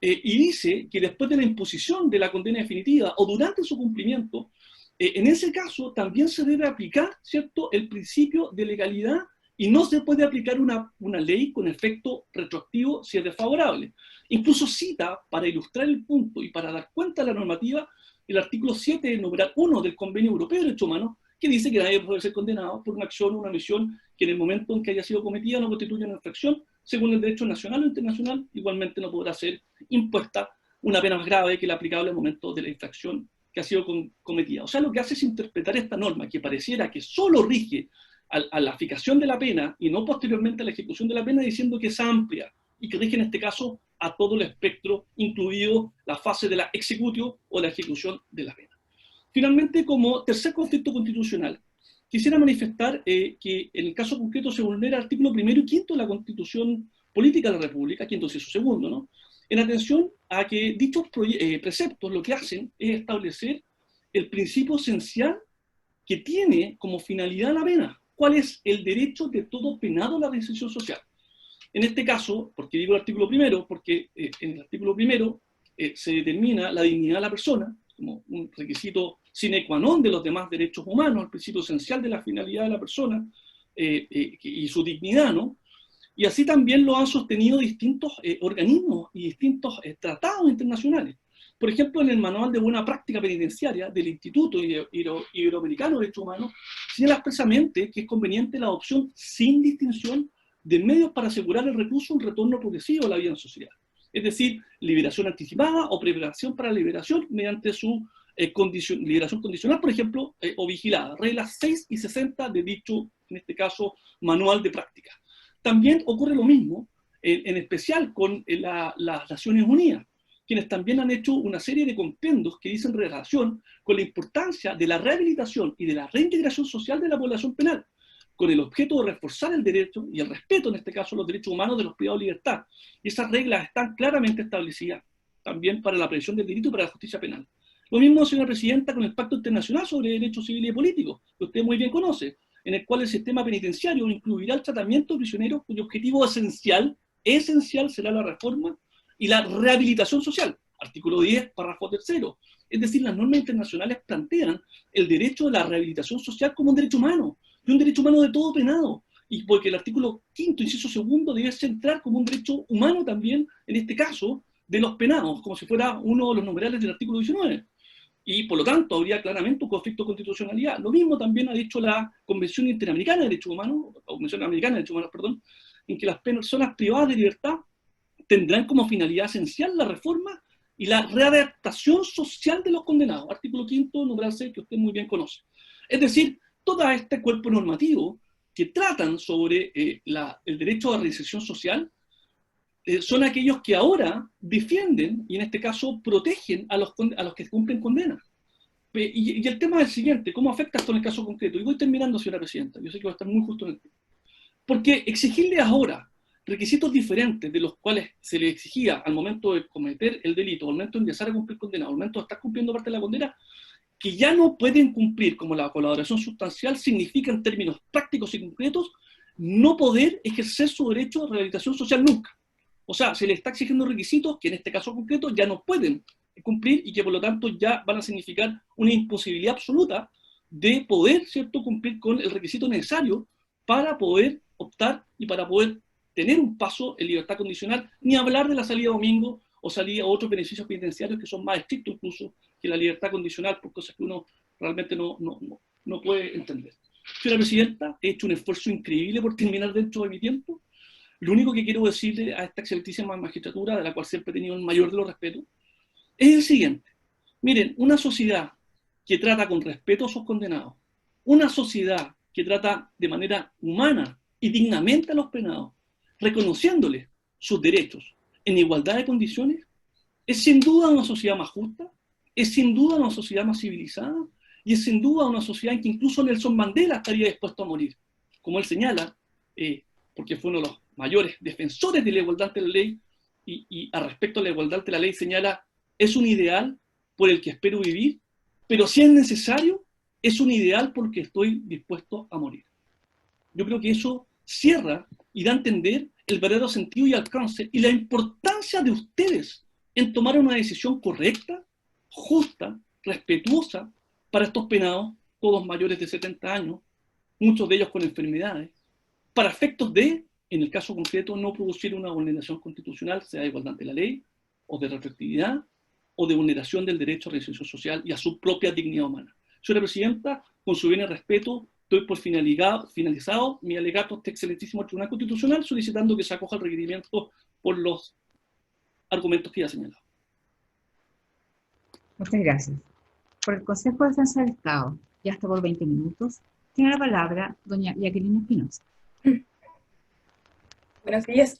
Y dice que después de la imposición de la condena definitiva o durante su cumplimiento, en ese caso también se debe aplicar, ¿cierto?, el principio de legalidad, y no se puede aplicar una ley con efecto retroactivo si es desfavorable. Incluso cita, para ilustrar el punto y para dar cuenta de la normativa, el artículo 7, el numeral 1 del Convenio Europeo de Derechos Humanos, que dice que nadie puede ser condenado por una acción o una omisión que en el momento en que haya sido cometida no constituya una infracción, según el derecho nacional o internacional. Igualmente no podrá ser impuesta una pena más grave que la aplicable al momento de la infracción que ha sido cometida. O sea, lo que hace es interpretar esta norma, que pareciera que solo rige a la aplicación de la pena y no posteriormente a la ejecución de la pena, diciendo que es amplia y que rige en este caso a todo el espectro, incluido la fase de la executio o la ejecución de la pena. Finalmente, como tercer conflicto constitucional, quisiera manifestar que en el caso concreto se vulnera el artículo 1 y 5 de la Constitución Política de la República, quinto y segundo, ¿no?, en atención a que dichos preceptos lo que hacen es establecer el principio esencial que tiene como finalidad la pena. ¿Cuál es el derecho de todo penado a la reinserción social? En este caso, ¿por qué digo el artículo 1? Porque en el artículo 1 se determina la dignidad de la persona como un requisito sine qua non de los demás derechos humanos, el principio esencial de la finalidad de la persona y su dignidad, ¿no? Y así también lo han sostenido distintos organismos y distintos tratados internacionales. Por ejemplo, en el Manual de Buena Práctica Penitenciaria del Instituto Iberoamericano de Derechos Humanos, señala expresamente que es conveniente la adopción sin distinción de medios para asegurar el recluso un retorno progresivo a la vida en sociedad. Es decir, liberación anticipada o preparación para la liberación mediante su liberación condicional, por ejemplo, o vigilada. Reglas 6 y 60 de dicho, en este caso, Manual de Práctica. También ocurre lo mismo, en especial con las Naciones Unidas, quienes también han hecho una serie de compendios que dicen relación con la importancia de la rehabilitación y de la reintegración social de la población penal, con el objeto de reforzar el derecho y el respeto, en este caso, a los derechos humanos de los privados de libertad. Y esas reglas están claramente establecidas también para la prevención del delito y para la justicia penal. Lo mismo, señora Presidenta, con el Pacto Internacional sobre Derechos Civiles y Políticos, que usted muy bien conoce, en el cual el sistema penitenciario incluirá el tratamiento de prisioneros cuyo objetivo esencial será la reforma y la rehabilitación social. Artículo 10, párrafo 3. Es decir, las normas internacionales plantean el derecho de la rehabilitación social como un derecho humano, y un derecho humano de todo penado, y porque el artículo 5, inciso 2, debe centrar como un derecho humano también, en este caso, de los penados, como si fuera uno de los numerales del artículo 19. Y por lo tanto habría claramente un conflicto de constitucionalidad. Lo mismo también ha dicho la Convención Interamericana de Derechos Humanos, la Convención Americana de Derechos Humanos, perdón, en que las personas privadas de libertad tendrán como finalidad esencial la reforma y la readaptación social de los condenados. Artículo 5, numeral 6, que usted muy bien conoce. Es decir, todo este cuerpo normativo que tratan sobre el derecho a reinserción social son aquellos que ahora defienden, y en este caso protegen a los que cumplen condena. Y el tema es el siguiente: ¿cómo afecta esto en el caso concreto? Y voy terminando, señora Presidenta, yo sé que va a estar muy justo en el tiempo. Porque exigirle ahora requisitos diferentes de los cuales se le exigía al momento de cometer el delito, al momento de empezar a cumplir condena, al momento de estar cumpliendo parte de la condena, que ya no pueden cumplir como la colaboración sustancial, significa en términos prácticos y concretos no poder ejercer su derecho a rehabilitación social nunca. O sea, se le está exigiendo requisitos que en este caso concreto ya no pueden cumplir y que por lo tanto ya van a significar una imposibilidad absoluta de poder, ¿cierto?, cumplir con el requisito necesario para poder optar y para poder tener un paso en libertad condicional, ni hablar de la salida domingo o salida a otros beneficios penitenciarios que son más estrictos incluso que la libertad condicional, por cosas que uno realmente no puede entender. Señora Presidenta, he hecho un esfuerzo increíble por terminar dentro de mi tiempo. Lo único que quiero decirle a esta excelentísima magistratura, de la cual siempre he tenido el mayor de los respetos, es el siguiente. Miren, una sociedad que trata con respeto a sus condenados, una sociedad que trata de manera humana y dignamente a los penados, reconociéndoles sus derechos en igualdad de condiciones, es sin duda una sociedad más justa, es sin duda una sociedad más civilizada, y es sin duda una sociedad en que incluso Nelson Mandela estaría dispuesto a morir. como él señala, porque fue uno de los mayores defensores de la igualdad ante la ley, y al respecto a la igualdad ante la ley señala, es un ideal por el que espero vivir, pero si es necesario, es un ideal por el que estoy dispuesto a morir. Yo creo que eso cierra y da a entender el verdadero sentido y alcance y la importancia de ustedes en tomar una decisión correcta, justa, respetuosa para estos penados, todos mayores de 70 años, muchos de ellos con enfermedades, para efectos de, en el caso concreto, no producir una vulneración constitucional, sea de igualdad ante la ley, o de retroactividad, o de vulneración del derecho a la reinserción social y a su propia dignidad humana. Señora Presidenta, con su bien y respeto, doy por finalizado mi alegato a este excelentísimo Tribunal Constitucional, solicitando que se acoja el requerimiento por los argumentos que ya he señalado. Muchas gracias. Por el Consejo de Defensa del Estado, y hasta por 20 minutos, tiene la palabra doña Jacqueline Espinosa. Buenos días.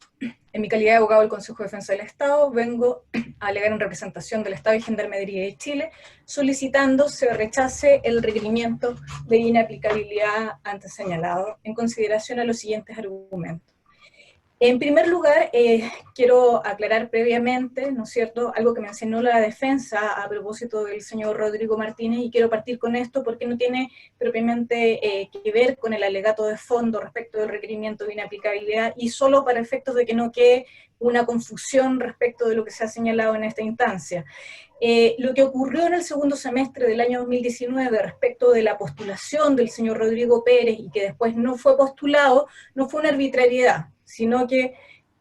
En mi calidad de abogado del Consejo de Defensa del Estado, vengo a alegar en representación del Estado y Gendarmería de Chile, solicitando se rechace el requerimiento de inaplicabilidad antes señalado, en consideración a los siguientes argumentos. En primer lugar, quiero aclarar previamente, ¿no es cierto?, algo que mencionó la defensa a propósito del señor Rodrigo Martínez, y quiero partir con esto porque no tiene propiamente que ver con el alegato de fondo respecto del requerimiento de inaplicabilidad, y solo para efectos de que no quede una confusión respecto de lo que se ha señalado en esta instancia. Lo que ocurrió en el segundo semestre del año 2019 respecto de la postulación del señor Rodrigo Pérez y que después no fue postulado, no fue una arbitrariedad, sino que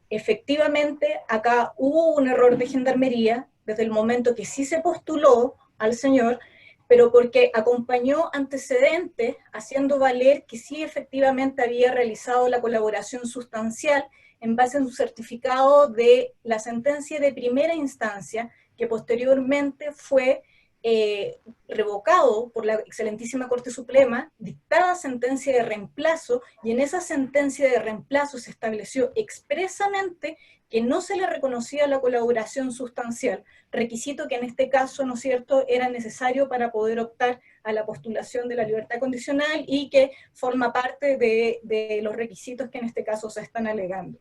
efectivamente acá hubo un error de Gendarmería desde el momento que sí se postuló al señor, pero porque acompañó antecedentes haciendo valer que sí efectivamente había realizado la colaboración sustancial en base a un certificado de la sentencia de primera instancia, que posteriormente fue revocado por la excelentísima Corte Suprema, dictada sentencia de reemplazo, y en esa sentencia de reemplazo se estableció expresamente que no se le reconocía la colaboración sustancial, requisito que en este caso, ¿no es cierto?, era necesario para poder optar a la postulación de la libertad condicional y que forma parte de los requisitos que en este caso se están alegando.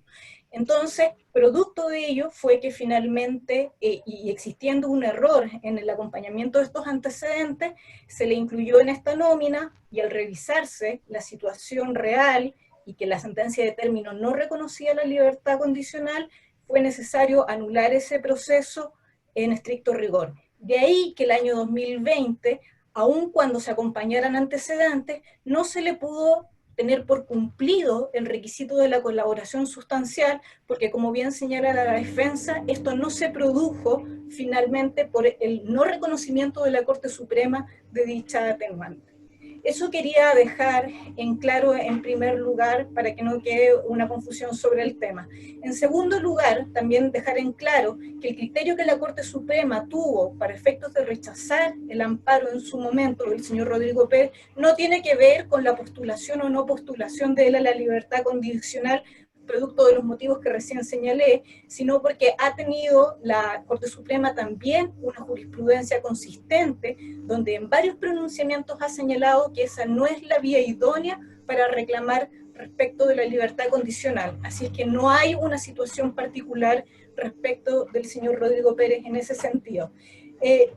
Entonces, producto de ello fue que finalmente, y existiendo un error en el acompañamiento de estos antecedentes, se le incluyó en esta nómina, y al revisarse la situación real y que la sentencia de término no reconocía la libertad condicional, fue necesario anular ese proceso en estricto rigor. De ahí que el año 2020, aun cuando se acompañaran antecedentes, no se le pudo tener por cumplido el requisito de la colaboración sustancial, porque como bien señala la defensa, esto no se produjo finalmente por el no reconocimiento de la Corte Suprema de dicha atenuante. Eso quería dejar en claro en primer lugar para que no quede una confusión sobre el tema. En segundo lugar, también dejar en claro que el criterio que la Corte Suprema tuvo para efectos de rechazar el amparo en su momento del señor Rodrigo Pérez no tiene que ver con la postulación o no postulación de él a la libertad condicional, producto de los motivos que recién señalé, sino porque ha tenido la Corte Suprema también una jurisprudencia consistente, donde en varios pronunciamientos ha señalado que esa no es la vía idónea para reclamar respecto de la libertad condicional. Así es que no hay una situación particular respecto del señor Rodrigo Pérez en ese sentido.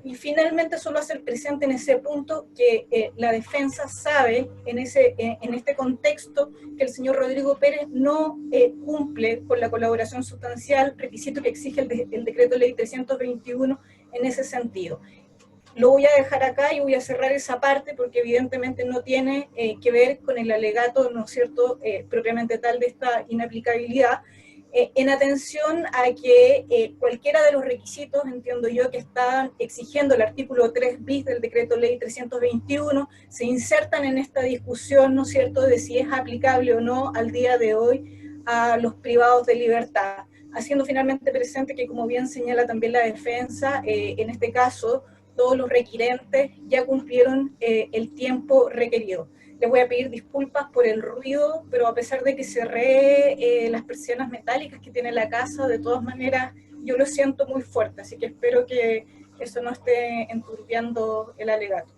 Y finalmente solo hacer presente en ese punto que la defensa sabe en este contexto que el señor Rodrigo Pérez no cumple con la colaboración sustancial, requisito que exige el decreto ley 321 en ese sentido. Lo voy a dejar acá y voy a cerrar esa parte porque evidentemente no tiene que ver con el alegato, ¿no es cierto?, propiamente tal de esta inaplicabilidad, en atención a que cualquiera de los requisitos, entiendo yo, que están exigiendo el artículo 3 bis del decreto ley 321, se insertan en esta discusión, ¿no es cierto?, de si es aplicable o no al día de hoy a los privados de libertad, haciendo finalmente presente que, como bien señala también la defensa, en este caso, todos los requirentes ya cumplieron el tiempo requerido. Les voy a pedir disculpas por el ruido, pero a pesar de que cerré las persianas metálicas que tiene la casa, de todas maneras yo lo siento muy fuerte, así que espero que eso no esté enturbiando el alegato.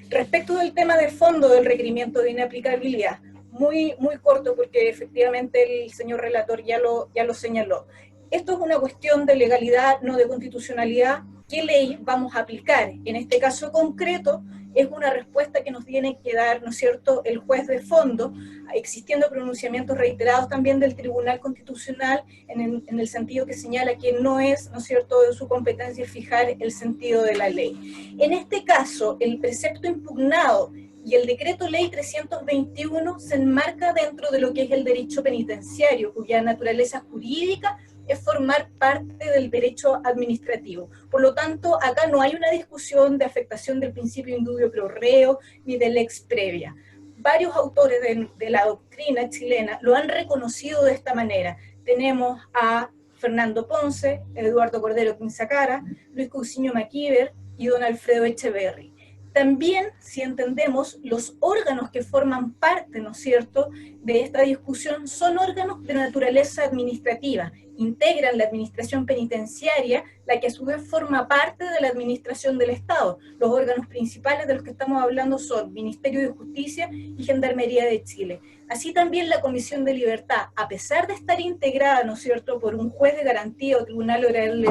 Respecto del tema de fondo del requerimiento de inaplicabilidad, muy corto porque efectivamente el señor relator ya lo señaló. Esto es una cuestión de legalidad, no de constitucionalidad. ¿Qué ley vamos a aplicar? En este caso concreto, es una respuesta que nos tiene que dar, ¿no es cierto?, el juez de fondo, existiendo pronunciamientos reiterados también del Tribunal Constitucional en el sentido que señala que no es, ¿no es cierto?, de su competencia fijar el sentido de la ley. En este caso, el precepto impugnado y el decreto ley 321 se enmarca dentro de lo que es el derecho penitenciario, cuya naturaleza jurídica es formar parte del derecho administrativo. Por lo tanto, acá no hay una discusión de afectación del principio indubio pro reo ni del lex previa. Varios autores de la doctrina chilena lo han reconocido de esta manera. Tenemos a Fernando Ponce, Eduardo Cordero Quinzacara, Luis Cousiño Maquiver y don Alfredo Echeverri. También, si entendemos, los órganos que forman parte, ¿no es cierto?, de esta discusión son órganos de naturaleza administrativa, integran la administración penitenciaria, la que a su vez forma parte de la administración del Estado. Los órganos principales de los que estamos hablando son Ministerio de Justicia y Gendarmería de Chile. Así también la Comisión de Libertad, a pesar de estar integrada, ¿no es cierto?, por un juez de garantía o tribunal oral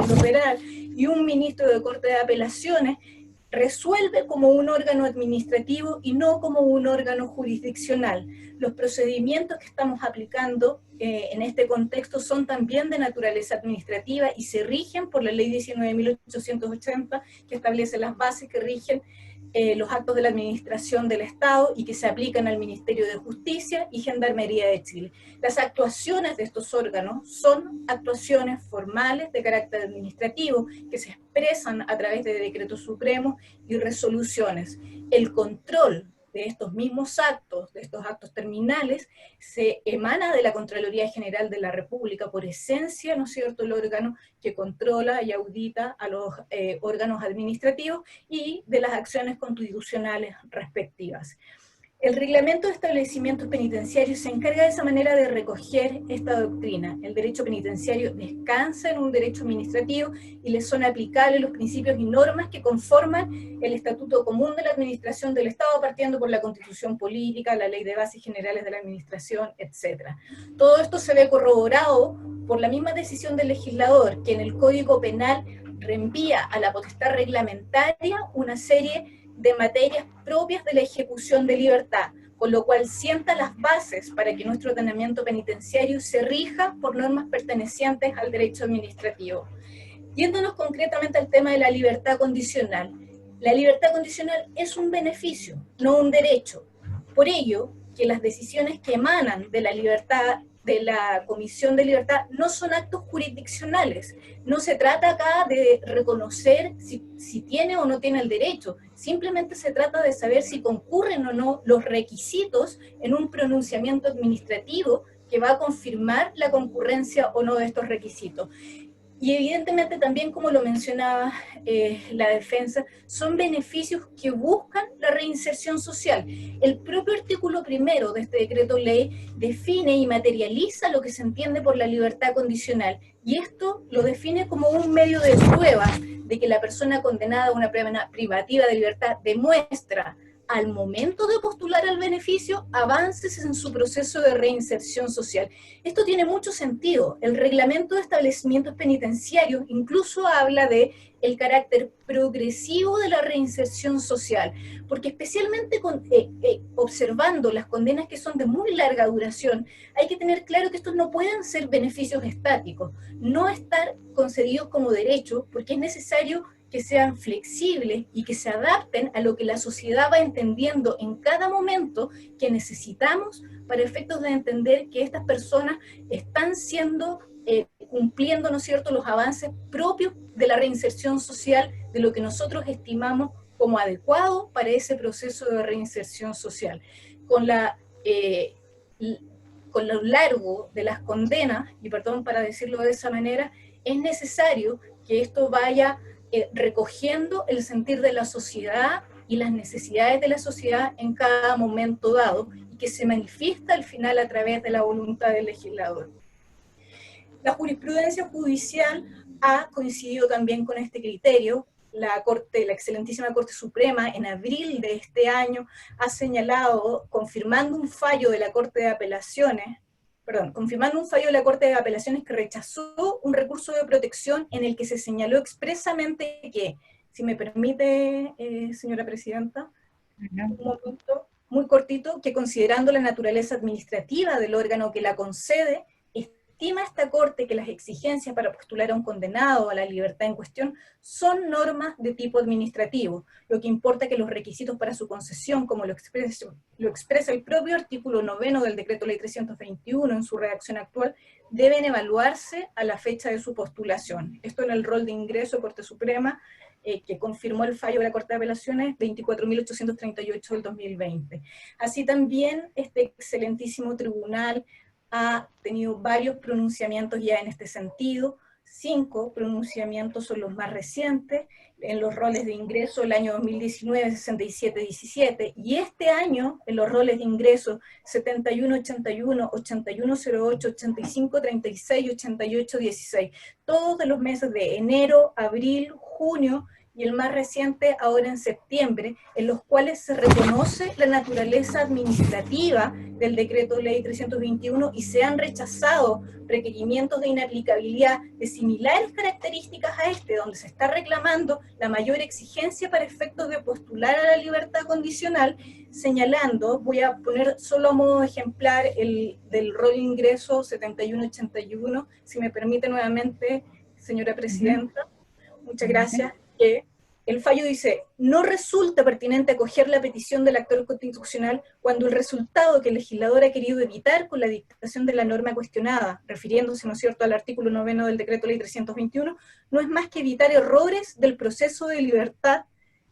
y un ministro de Corte de Apelaciones, resuelve como un órgano administrativo y no como un órgano jurisdiccional. Los procedimientos que estamos aplicando en este contexto son también de naturaleza administrativa y se rigen por la ley 19.880, que establece las bases que rigen los actos de la administración del Estado y que se aplican al Ministerio de Justicia y Gendarmería de Chile. Las actuaciones de estos órganos son actuaciones formales de carácter administrativo que se expresan a través de decretos supremos y resoluciones. El control de estos mismos actos, de estos actos terminales, se emana de la Contraloría General de la República, por esencia, ¿no es cierto?, el órgano que controla y audita a los órganos administrativos y de las acciones constitucionales respectivas. El reglamento de establecimientos penitenciarios se encarga de esa manera de recoger esta doctrina. El derecho penitenciario descansa en un derecho administrativo y le son aplicables los principios y normas que conforman el Estatuto Común de la Administración del Estado, partiendo por la Constitución Política, la Ley de Bases Generales de la Administración, etc. Todo esto se ve corroborado por la misma decisión del legislador, que en el Código Penal reenvía a la potestad reglamentaria una serie de materias propias de la ejecución de libertad, con lo cual sienta las bases para que nuestro ordenamiento penitenciario se rija por normas pertenecientes al derecho administrativo. Yéndonos concretamente al tema de la libertad condicional. La libertad condicional es un beneficio, no un derecho. Por ello, que las decisiones que emanan de la libertad, de la Comisión de Libertad, no son actos jurisdiccionales. No se trata acá de reconocer si tiene o no tiene el derecho, simplemente se trata de saber si concurren o no los requisitos en un pronunciamiento administrativo que va a confirmar la concurrencia o no de estos requisitos. Y evidentemente también, como lo mencionaba la defensa, son beneficios que buscan la reinserción social. El propio artículo 1 de este decreto ley define y materializa lo que se entiende por la libertad condicional, y esto lo define como un medio de prueba de que la persona condenada a una pena privativa de libertad demuestra, al momento de postular al beneficio, avances en su proceso de reinserción social. Esto tiene mucho sentido. El reglamento de establecimientos penitenciarios incluso habla de el carácter progresivo de la reinserción social, porque especialmente observando las condenas que son de muy larga duración, hay que tener claro que estos no pueden ser beneficios estáticos, no estar concedidos como derecho, porque es necesario que sean flexibles y que se adapten a lo que la sociedad va entendiendo en cada momento que necesitamos para efectos de entender que estas personas están cumpliendo, ¿no es cierto?, los avances propios de la reinserción social, de lo que nosotros estimamos como adecuado para ese proceso de reinserción social. Con lo largo de las condenas, y perdón para decirlo de esa manera, es necesario que esto vaya recogiendo el sentir de la sociedad y las necesidades de la sociedad en cada momento dado, y que se manifiesta al final a través de la voluntad del legislador. La jurisprudencia judicial ha coincidido también con este criterio, la excelentísima Corte Suprema en abril de este año ha señalado, confirmando un fallo de la Corte de Apelaciones, que rechazó un recurso de protección en el que se señaló expresamente que, si me permite, señora presidenta, un momento muy cortito, que considerando la naturaleza administrativa del órgano que la concede, estima esta Corte que las exigencias para postular a un condenado a la libertad en cuestión son normas de tipo administrativo, lo que importa que los requisitos para su concesión, como lo expresa el propio artículo 9 del Decreto Ley 321 en su redacción actual, deben evaluarse a la fecha de su postulación. Esto en el rol de ingreso Corte Suprema, que confirmó el fallo de la Corte de Apelaciones 24.838 del 2020. Así también este excelentísimo tribunal ha tenido varios pronunciamientos ya en este sentido. 5 pronunciamientos son los más recientes, en los roles de ingreso el año 2019 67-17, y este año en los roles de ingreso 71-81, 81-08, 85-36 y 88-16, todos de los meses de enero, abril, junio, y el más reciente ahora en septiembre, en los cuales se reconoce la naturaleza administrativa del Decreto Ley 321 y se han rechazado requerimientos de inaplicabilidad de similares características a este, donde se está reclamando la mayor exigencia para efectos de postular a la libertad condicional, señalando, voy a poner solo a modo ejemplar el del rol de ingreso 71-81, si me permite nuevamente, señora presidenta, muchas gracias, que el fallo dice, no resulta pertinente acoger la petición del actor constitucional cuando el resultado que el legislador ha querido evitar con la dictación de la norma cuestionada, refiriéndose, ¿no es cierto?, al artículo 9 del Decreto Ley 321, no es más que evitar errores del proceso de libertad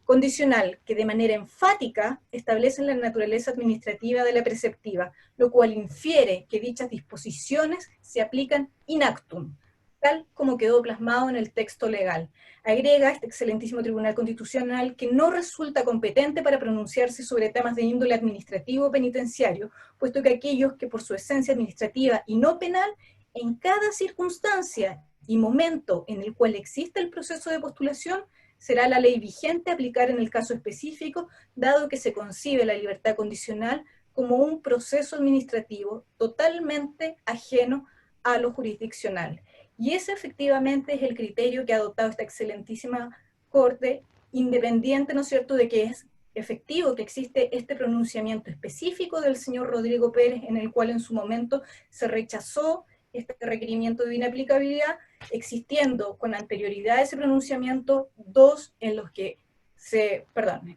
condicional, que de manera enfática establecen la naturaleza administrativa de la preceptiva, lo cual infiere que dichas disposiciones se aplican in actum, tal como quedó plasmado en el texto legal. Agrega este excelentísimo Tribunal Constitucional que no resulta competente para pronunciarse sobre temas de índole administrativo o penitenciario, puesto que aquellos que por su esencia administrativa y no penal, en cada circunstancia y momento en el cual exista el proceso de postulación, será la ley vigente aplicar en el caso específico, dado que se concibe la libertad condicional como un proceso administrativo totalmente ajeno a lo jurisdiccional. Y ese efectivamente es el criterio que ha adoptado esta excelentísima Corte, independiente, ¿no es cierto?, de que es efectivo que existe este pronunciamiento específico del señor Rodrigo Pérez, en el cual en su momento se rechazó este requerimiento de inaplicabilidad, existiendo con anterioridad a ese pronunciamiento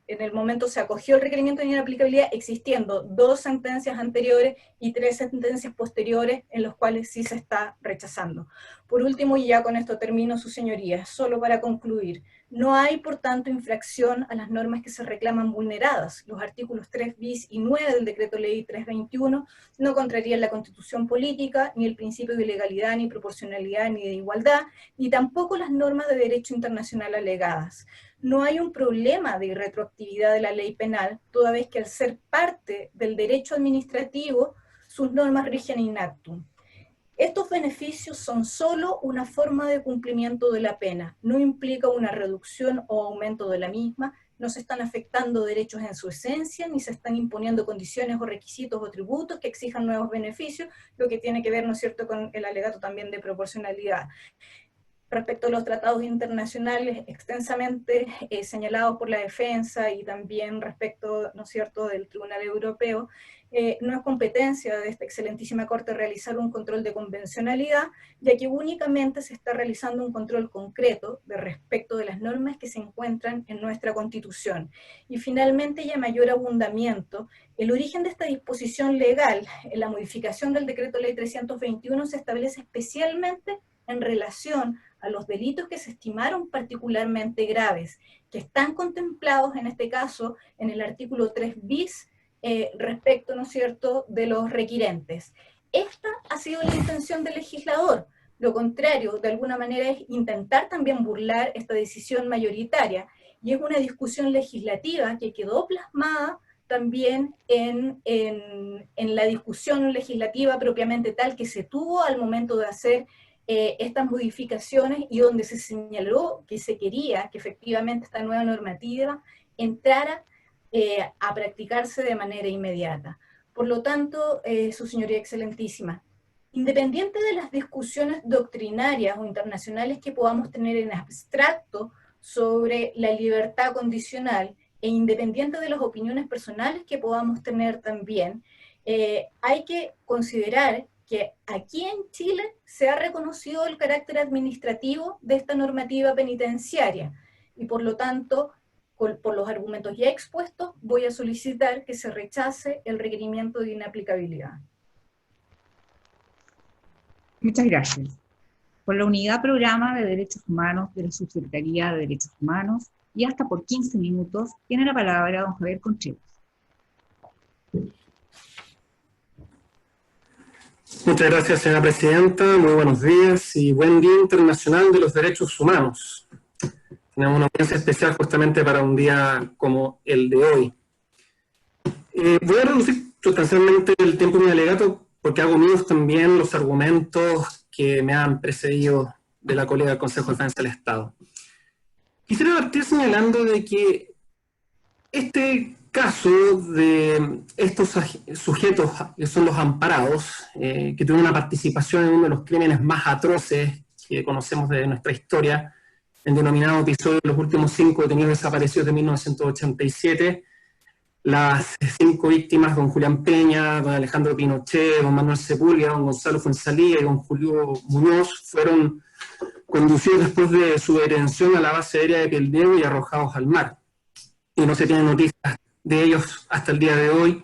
en el momento se acogió el requerimiento de inaplicabilidad, existiendo 2 sentencias anteriores y 3 sentencias posteriores en los cuales sí se está rechazando. Por último, y ya con esto termino, sus señorías, solo para concluir, no hay por tanto infracción a las normas que se reclaman vulneradas. Los artículos 3 bis y 9 del Decreto Ley 321 no contrarían la Constitución política, ni el principio de legalidad, ni proporcionalidad, ni de igualdad, ni tampoco las normas de derecho internacional alegadas. No hay un problema de irretroactividad de la ley penal, toda vez que al ser parte del derecho administrativo, sus normas rigen in actum. Estos beneficios son solo una forma de cumplimiento de la pena, no implica una reducción o aumento de la misma, no se están afectando derechos en su esencia, ni se están imponiendo condiciones o requisitos o tributos que exijan nuevos beneficios, lo que tiene que ver, ¿no es cierto?, con el alegato también de proporcionalidad. Respecto a los tratados internacionales extensamente señalados por la defensa y también respecto, ¿no es cierto?, del Tribunal Europeo, no es competencia de esta excelentísima Corte realizar un control de convencionalidad, ya que únicamente se está realizando un control concreto de respecto de las normas que se encuentran en nuestra Constitución. Y finalmente, y a mayor abundamiento, el origen de esta disposición legal, en la modificación del Decreto Ley 321, se establece especialmente en relación a los delitos que se estimaron particularmente graves, que están contemplados en este caso en el artículo 3 bis, respecto, ¿no es cierto?, de los requirentes. Esta ha sido la intención del legislador. Lo contrario, de alguna manera, es intentar también burlar esta decisión mayoritaria, y es una discusión legislativa que quedó plasmada también en la discusión legislativa propiamente tal que se tuvo al momento de hacer estas modificaciones y donde se señaló que se quería que efectivamente esta nueva normativa entrara a practicarse de manera inmediata. Por lo tanto, Su Señoría Excelentísima, independiente de las discusiones doctrinarias o internacionales que podamos tener en abstracto sobre la libertad condicional, e independiente de las opiniones personales que podamos tener también, hay que considerar que aquí en Chile se ha reconocido el carácter administrativo de esta normativa penitenciaria, y por lo tanto, por los argumentos ya expuestos, voy a solicitar que se rechace el requerimiento de inaplicabilidad. Muchas gracias. Por la Unidad Programa de Derechos Humanos de la Subsecretaría de Derechos Humanos, y hasta por 15 minutos, tiene la palabra don Javier Contreras. Muchas gracias, señora presidenta. Muy buenos días y buen Día Internacional de los Derechos Humanos. Tenemos una audiencia especial justamente para un día como el de hoy. Voy a reducir sustancialmente el tiempo de mi alegato porque hago míos también los argumentos que me han precedido de la colega del Consejo de Defensa del Estado. Quisiera partir señalando de que este caso de estos sujetos que son los amparados, que tuvieron una participación en uno de los crímenes más atroces que conocemos de nuestra historia, el denominado episodio de los últimos 5 detenidos desaparecidos de 1987, las 5 víctimas, don Julián Peña, don Alejandro Pinochet, don Manuel Sepúlveda, don Gonzalo Fuenzalía y don Julio Muñoz, fueron conducidos después de su detención a la base aérea de Pieldego y arrojados al mar. Y no se tiene noticias de ellos hasta el día de hoy,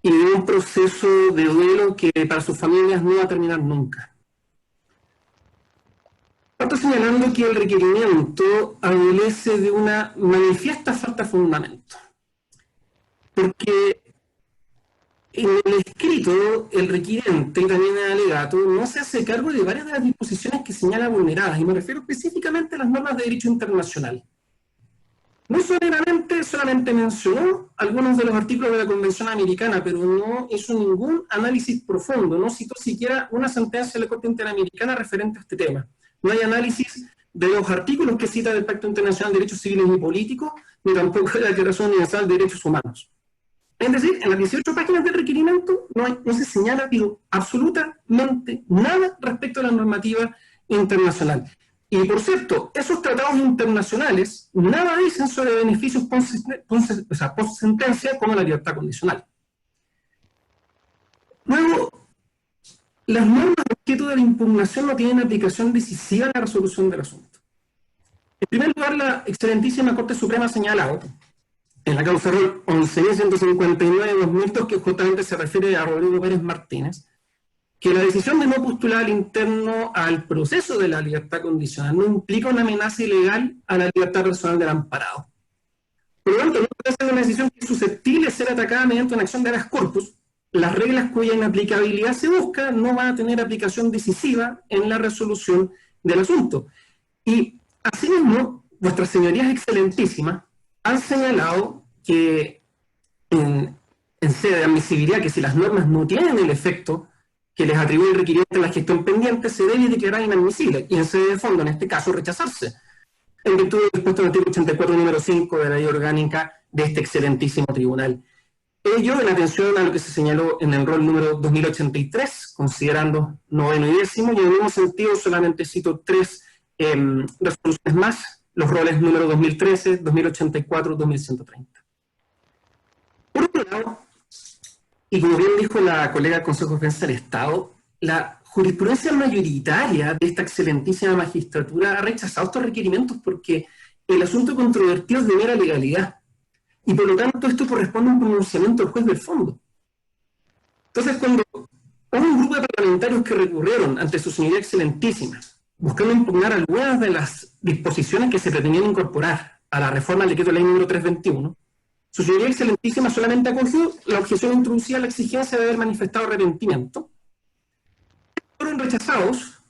y de un proceso de duelo que para sus familias no va a terminar nunca. Parto señalando que el requerimiento adolece de una manifiesta falta de fundamento, porque en el escrito, el requiriente y también el alegato no se hace cargo de varias de las disposiciones que señala vulneradas, y me refiero específicamente a las normas de derecho internacional. No solamente mencionó algunos de los artículos de la Convención Americana, pero no hizo ningún análisis profundo, no citó siquiera una sentencia de la Corte Interamericana referente a este tema. No hay análisis de los artículos que cita del Pacto Internacional de Derechos Civiles y Políticos, ni tampoco de la Declaración Universal de Derechos Humanos. Es decir, en las 18 páginas del requerimiento no se señala absolutamente nada respecto a la normativa internacional. Y por cierto, esos tratados internacionales nada dicen sobre beneficios post-sentencia como la libertad condicional. Luego, las normas objeto de la impugnación no tienen aplicación decisiva en la resolución del asunto. En primer lugar, la excelentísima Corte Suprema ha señalado, en la causa 11.159 de 2002, que justamente se refiere a Rodrigo Pérez Martínez, que la decisión de no postular al interno al proceso de la libertad condicional no implica una amenaza ilegal a la libertad personal del amparado. Por lo tanto, no puede ser una decisión que es susceptible de ser atacada mediante una acción de habeas corpus. Las reglas cuya inaplicabilidad se busca no van a tener aplicación decisiva en la resolución del asunto. Y asimismo, vuestras señorías excelentísimas han señalado que en sede de admisibilidad, que si las normas no tienen el efecto que les atribuye el requirimiento en la gestión pendiente, se debe declarar inadmisible, y en sede de fondo, en este caso, rechazarse, en virtud del dispuesto del artículo 84, número 5 de la ley orgánica de este excelentísimo tribunal. Ello en atención a lo que se señaló en el rol número 2083, considerando noveno y décimo, y en el mismo sentido solamente cito 3 resoluciones más, los roles número 2013, 2084, 2130. Por otro lado, y como bien dijo la colega del Consejo de Defensa del Estado, la jurisprudencia mayoritaria de esta excelentísima magistratura ha rechazado estos requerimientos porque el asunto controvertido es de mera legalidad, y por lo tanto esto corresponde a un pronunciamiento del juez del fondo. Entonces, cuando un grupo de parlamentarios que recurrieron ante su señoría excelentísima, buscando impugnar algunas de las disposiciones que se pretendían incorporar a la reforma del decreto de ley número 321, su señoría excelentísima solamente acogió la objeción introducida a la exigencia de haber manifestado arrepentimiento. Fueron rechazados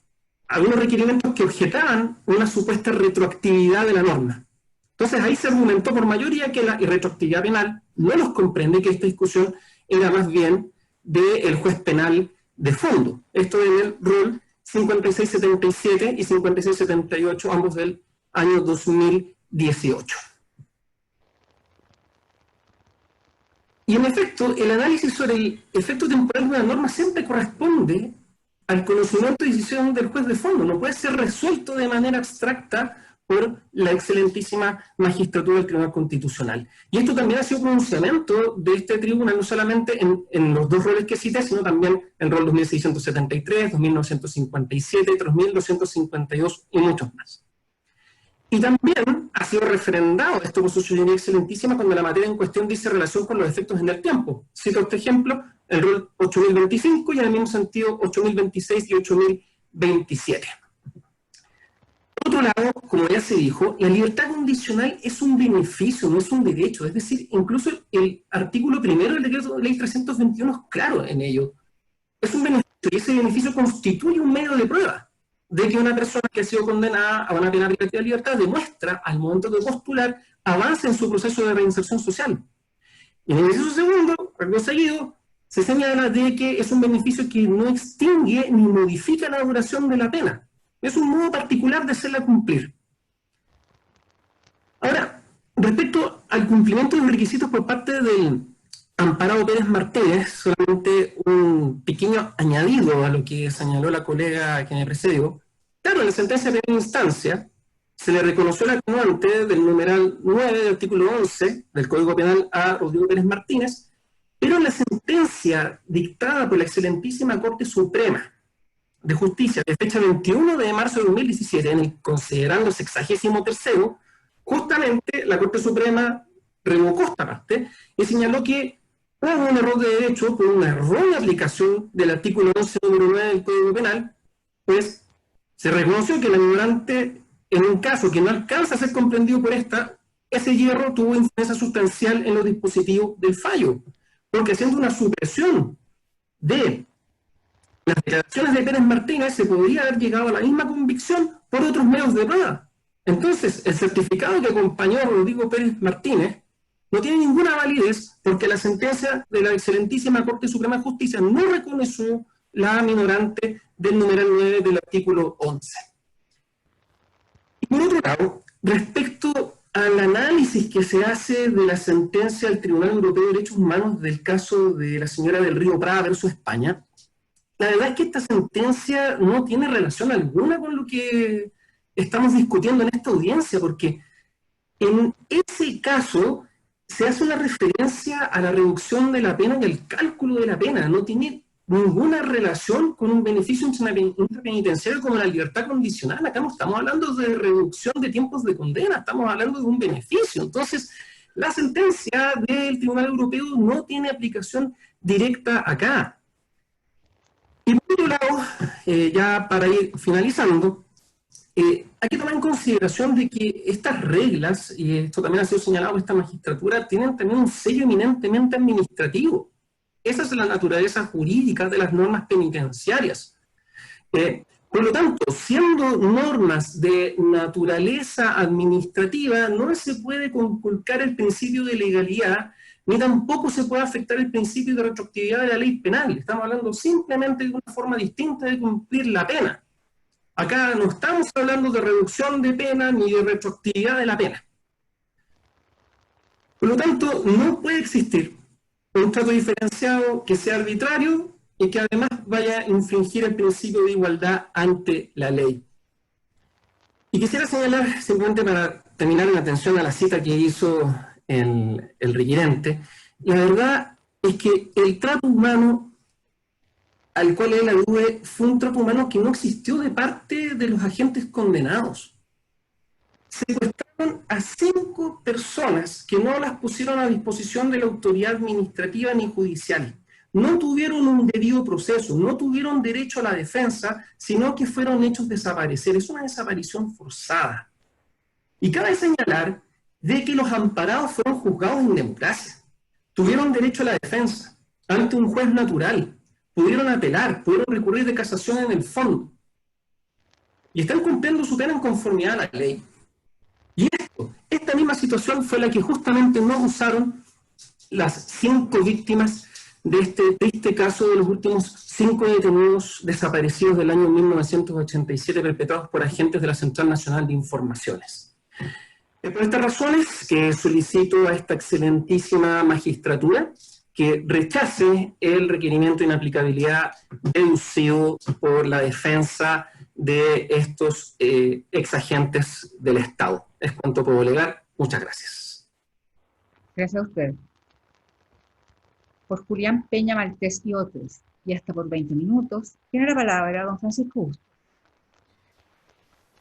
algunos requerimientos que objetaban una supuesta retroactividad de la norma. Entonces ahí se argumentó por mayoría que la irretroactividad penal no los comprende, que esta discusión era más bien del juez penal de fondo. Esto en el rol 5677 y 5678, ambos del año 2018. Y en efecto, el análisis sobre el efecto temporal de una norma siempre corresponde al conocimiento y decisión del juez de fondo. No puede ser resuelto de manera abstracta por la excelentísima magistratura del Tribunal Constitucional. Y esto también ha sido pronunciamiento de este tribunal, no solamente en los dos roles que cité, sino también en el rol 2673, 2957, 3252 y muchos más. Y también ha sido refrendado esto por su señoría excelentísima cuando la materia en cuestión dice relación con los efectos en el tiempo. Cito este ejemplo, el rol 8025 y en el mismo sentido 8026 y 8027. Por otro lado, como ya se dijo, la libertad condicional es un beneficio, no es un derecho. Es decir, incluso el artículo primero del decreto de ley 321 es claro en ello. Es un beneficio y ese beneficio constituye un medio de prueba de que una persona que ha sido condenada a una pena privativa de libertad demuestra, al momento de postular, avance en su proceso de reinserción social. Y en el inciso segundo, algo seguido, se señala de que es un beneficio que no extingue ni modifica la duración de la pena. Es un modo particular de hacerla cumplir. Ahora, respecto al cumplimiento de los requisitos por parte del amparado Pérez Martínez, solamente un pequeño añadido a lo que señaló la colega que me precedió. Claro, en la sentencia de primera instancia se le reconoció el atenuante del numeral 9 del artículo 11 del Código Penal a Rodrigo Pérez Martínez, pero en la sentencia dictada por la excelentísima Corte Suprema de Justicia de fecha 21 de marzo de 2017, en el considerando 63º, justamente la Corte Suprema revocó esta parte y señaló que hubo un error de derecho por una errónea aplicación del artículo 11, número 9 del Código Penal, pues se reconoció que el ignorante, en un caso que no alcanza a ser comprendido por ese hierro tuvo influencia sustancial en los dispositivos del fallo, porque haciendo una supresión de las declaraciones de Pérez Martínez se podría haber llegado a la misma convicción por otros medios de prueba. Entonces, el certificado que acompañó a Rodrigo Pérez Martínez no tiene ninguna validez porque la sentencia de la excelentísima Corte Suprema de Justicia no reconoció la minorante del numeral 9 del artículo 11. Y por otro lado, respecto al análisis que se hace de la sentencia del Tribunal Europeo de Derechos Humanos del caso de la señora del Río Prada versus España, la verdad es que esta sentencia no tiene relación alguna con lo que estamos discutiendo en esta audiencia, porque en ese caso se hace una referencia a la reducción de la pena y al cálculo de la pena. No tiene ninguna relación con un beneficio intrapenitenciario como la libertad condicional. Acá no estamos hablando de reducción de tiempos de condena, estamos hablando de un beneficio. Entonces, la sentencia del Tribunal Europeo no tiene aplicación directa acá. Y por otro lado, ya para ir finalizando, hay que tomar en consideración de que estas reglas, y esto también ha sido señalado por esta magistratura, tienen también un sello eminentemente administrativo. Esa es la naturaleza jurídica de las normas penitenciarias. Por lo tanto, siendo normas de naturaleza administrativa, no se puede conculcar el principio de legalidad, ni tampoco se puede afectar el principio de retroactividad de la ley penal. Estamos hablando simplemente de una forma distinta de cumplir la pena. Acá no estamos hablando de reducción de pena ni de retroactividad de la pena. Por lo tanto, no puede existir un trato diferenciado que sea arbitrario y que además vaya a infringir el principio de igualdad ante la ley. Y quisiera señalar, simplemente para terminar en atención a la cita que hizo el requirente, la verdad es que el trato humano al cual él alude fue un trato humano que no existió de parte de los agentes condenados. Secuestraron a 5 personas que no las pusieron a disposición de la autoridad administrativa ni judicial. No tuvieron un debido proceso, no tuvieron derecho a la defensa, sino que fueron hechos desaparecer. Es una desaparición forzada. Y cabe señalar de que los amparados fueron juzgados en democracia. Tuvieron derecho a la defensa ante un juez natural. Pudieron apelar, pudieron recurrir de casación en el fondo. Y están cumpliendo su pena en conformidad a la ley. Y esta misma situación fue la que justamente no usaron las 5 víctimas de este triste caso de los últimos 5 detenidos desaparecidos del año 1987 perpetrados por agentes de la Central Nacional de Informaciones. Es por estas razones que solicito a esta excelentísima magistratura que rechace el requerimiento de inaplicabilidad deducido por la defensa de estos exagentes del Estado. Es cuanto puedo alegar. Muchas gracias. Gracias a usted. Por Julián Peña Maltés y otros, y hasta por 20 minutos, tiene la palabra don Francisco Bustos.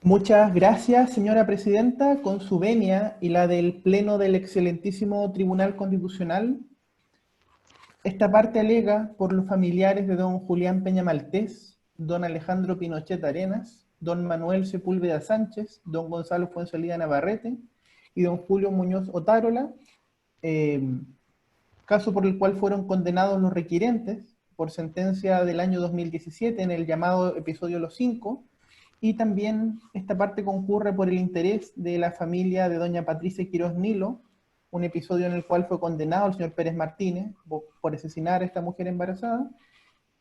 Muchas gracias, señora presidenta. Con su venia y la del Pleno del excelentísimo Tribunal Constitucional, esta parte alega por los familiares de don Julián Peña Maltés, don Alejandro Pinochet Arenas, don Manuel Sepúlveda Sánchez, don Gonzalo Fuenzalida Navarrete y don Julio Muñoz Otárola, caso por el cual fueron condenados los requirentes por sentencia del año 2017 en el llamado episodio Los Cinco, y también esta parte concurre por el interés de la familia de doña Patricia Quiroz Nilo, un episodio en el cual fue condenado el señor Pérez Martínez por asesinar a esta mujer embarazada,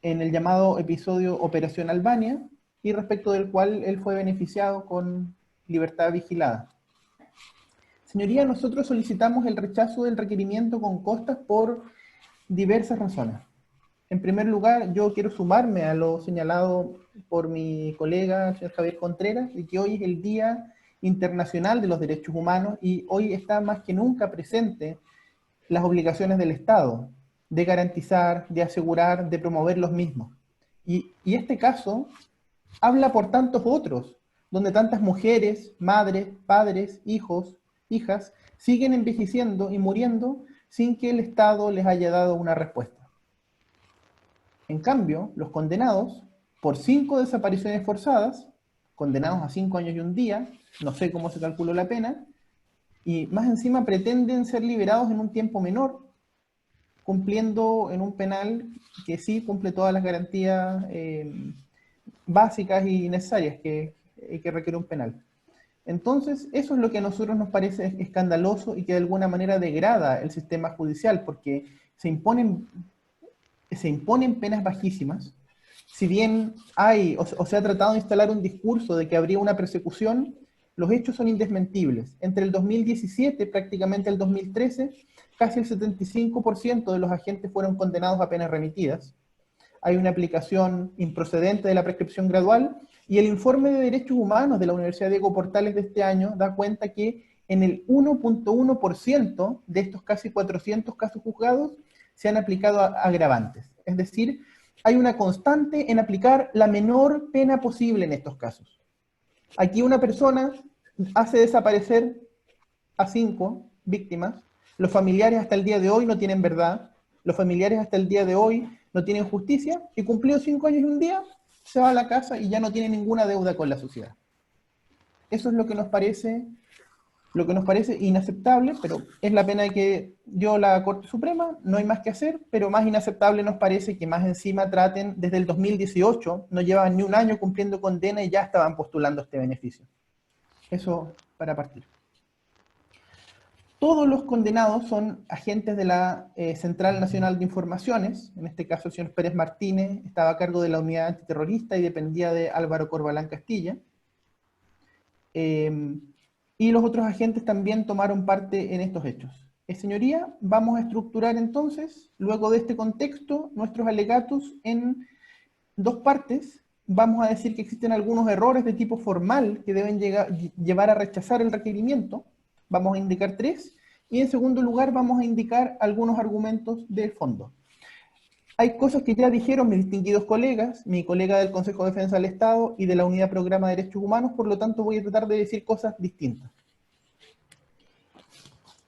en el llamado episodio Operación Albania, y respecto del cual él fue beneficiado con libertad vigilada. Señoría, nosotros solicitamos el rechazo del requerimiento con costas por diversas razones. En primer lugar, yo quiero sumarme a lo señalado por mi colega, el señor Javier Contreras, de que hoy es el Día Internacional de los Derechos Humanos y hoy está más que nunca presente las obligaciones del Estado de garantizar, de asegurar, de promover los mismos. Y este caso habla por tantos otros, donde tantas mujeres, madres, padres, hijos, hijas, siguen envejeciendo y muriendo sin que el Estado les haya dado una respuesta. En cambio, los condenados por 5 desapariciones forzadas, condenados a 5 años y un día, no sé cómo se calculó la pena, y más encima pretenden ser liberados en un tiempo menor, cumpliendo en un penal que sí cumple todas las garantías básicas y necesarias que requiere un penal. Entonces, eso es lo que a nosotros nos parece escandaloso y que de alguna manera degrada el sistema judicial, porque se imponen penas bajísimas. Si bien hay, o se ha tratado de instalar un discurso de que habría una persecución, los hechos son indesmentibles. Entre el 2017, prácticamente el 2013, casi el 75% de los agentes fueron condenados a penas remitidas. Hay una aplicación improcedente de la prescripción gradual, y el informe de Derechos Humanos de la Universidad Diego Portales de este año da cuenta que en el 1.1% de estos casi 400 casos juzgados se han aplicado agravantes. Es decir, hay una constante en aplicar la menor pena posible en estos casos. Aquí una persona hace desaparecer a 5 víctimas, los familiares hasta el día de hoy no tienen verdad, los familiares hasta el día de hoy no tienen justicia, y cumplido 5 años y un día, se va a la casa y ya no tiene ninguna deuda con la sociedad. Eso es lo que nos parece inaceptable, pero es la pena que dio la Corte Suprema, no hay más que hacer, pero más inaceptable nos parece que más encima traten, desde el 2018, no llevaban ni un año cumpliendo condena y ya estaban postulando este beneficio. Eso para partir. Todos los condenados son agentes de la Central Nacional de Informaciones, en este caso el señor Pérez Martínez estaba a cargo de la unidad antiterrorista y dependía de Álvaro Corbalán Castilla. Y los otros agentes también tomaron parte en estos hechos. Señoría, vamos a estructurar entonces, luego de este contexto, nuestros alegatos en 2 partes. Vamos a decir que existen algunos errores de tipo formal que deben llevar a rechazar el requerimiento. Vamos a indicar 3. Y en segundo lugar vamos a indicar algunos argumentos de fondo. Hay cosas que ya dijeron mis distinguidos colegas, mi colega del Consejo de Defensa del Estado y de la Unidad Programa de Derechos Humanos, por lo tanto voy a tratar de decir cosas distintas.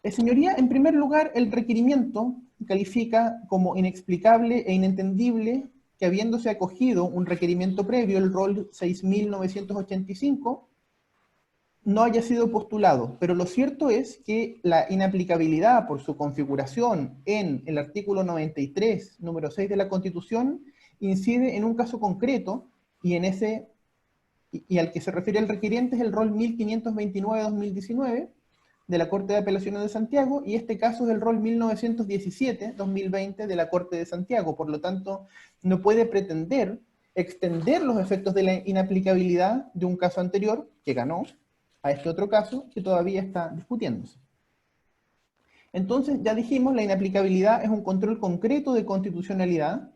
Señoría, en primer lugar, el requerimiento califica como inexplicable e inentendible que habiéndose acogido un requerimiento previo, el rol 6.985, no haya sido postulado, pero lo cierto es que la inaplicabilidad por su configuración en el artículo 93, número 6 de la Constitución, incide en un caso concreto, y al que se refiere el requiriente es el rol 1529-2019, de la Corte de Apelaciones de Santiago, y este caso es el rol 1917-2020 de la Corte de Santiago. Por lo tanto, no puede pretender extender los efectos de la inaplicabilidad de un caso anterior, que ganó, a este otro caso, que todavía está discutiéndose. Entonces, ya dijimos, la inaplicabilidad es un control concreto de constitucionalidad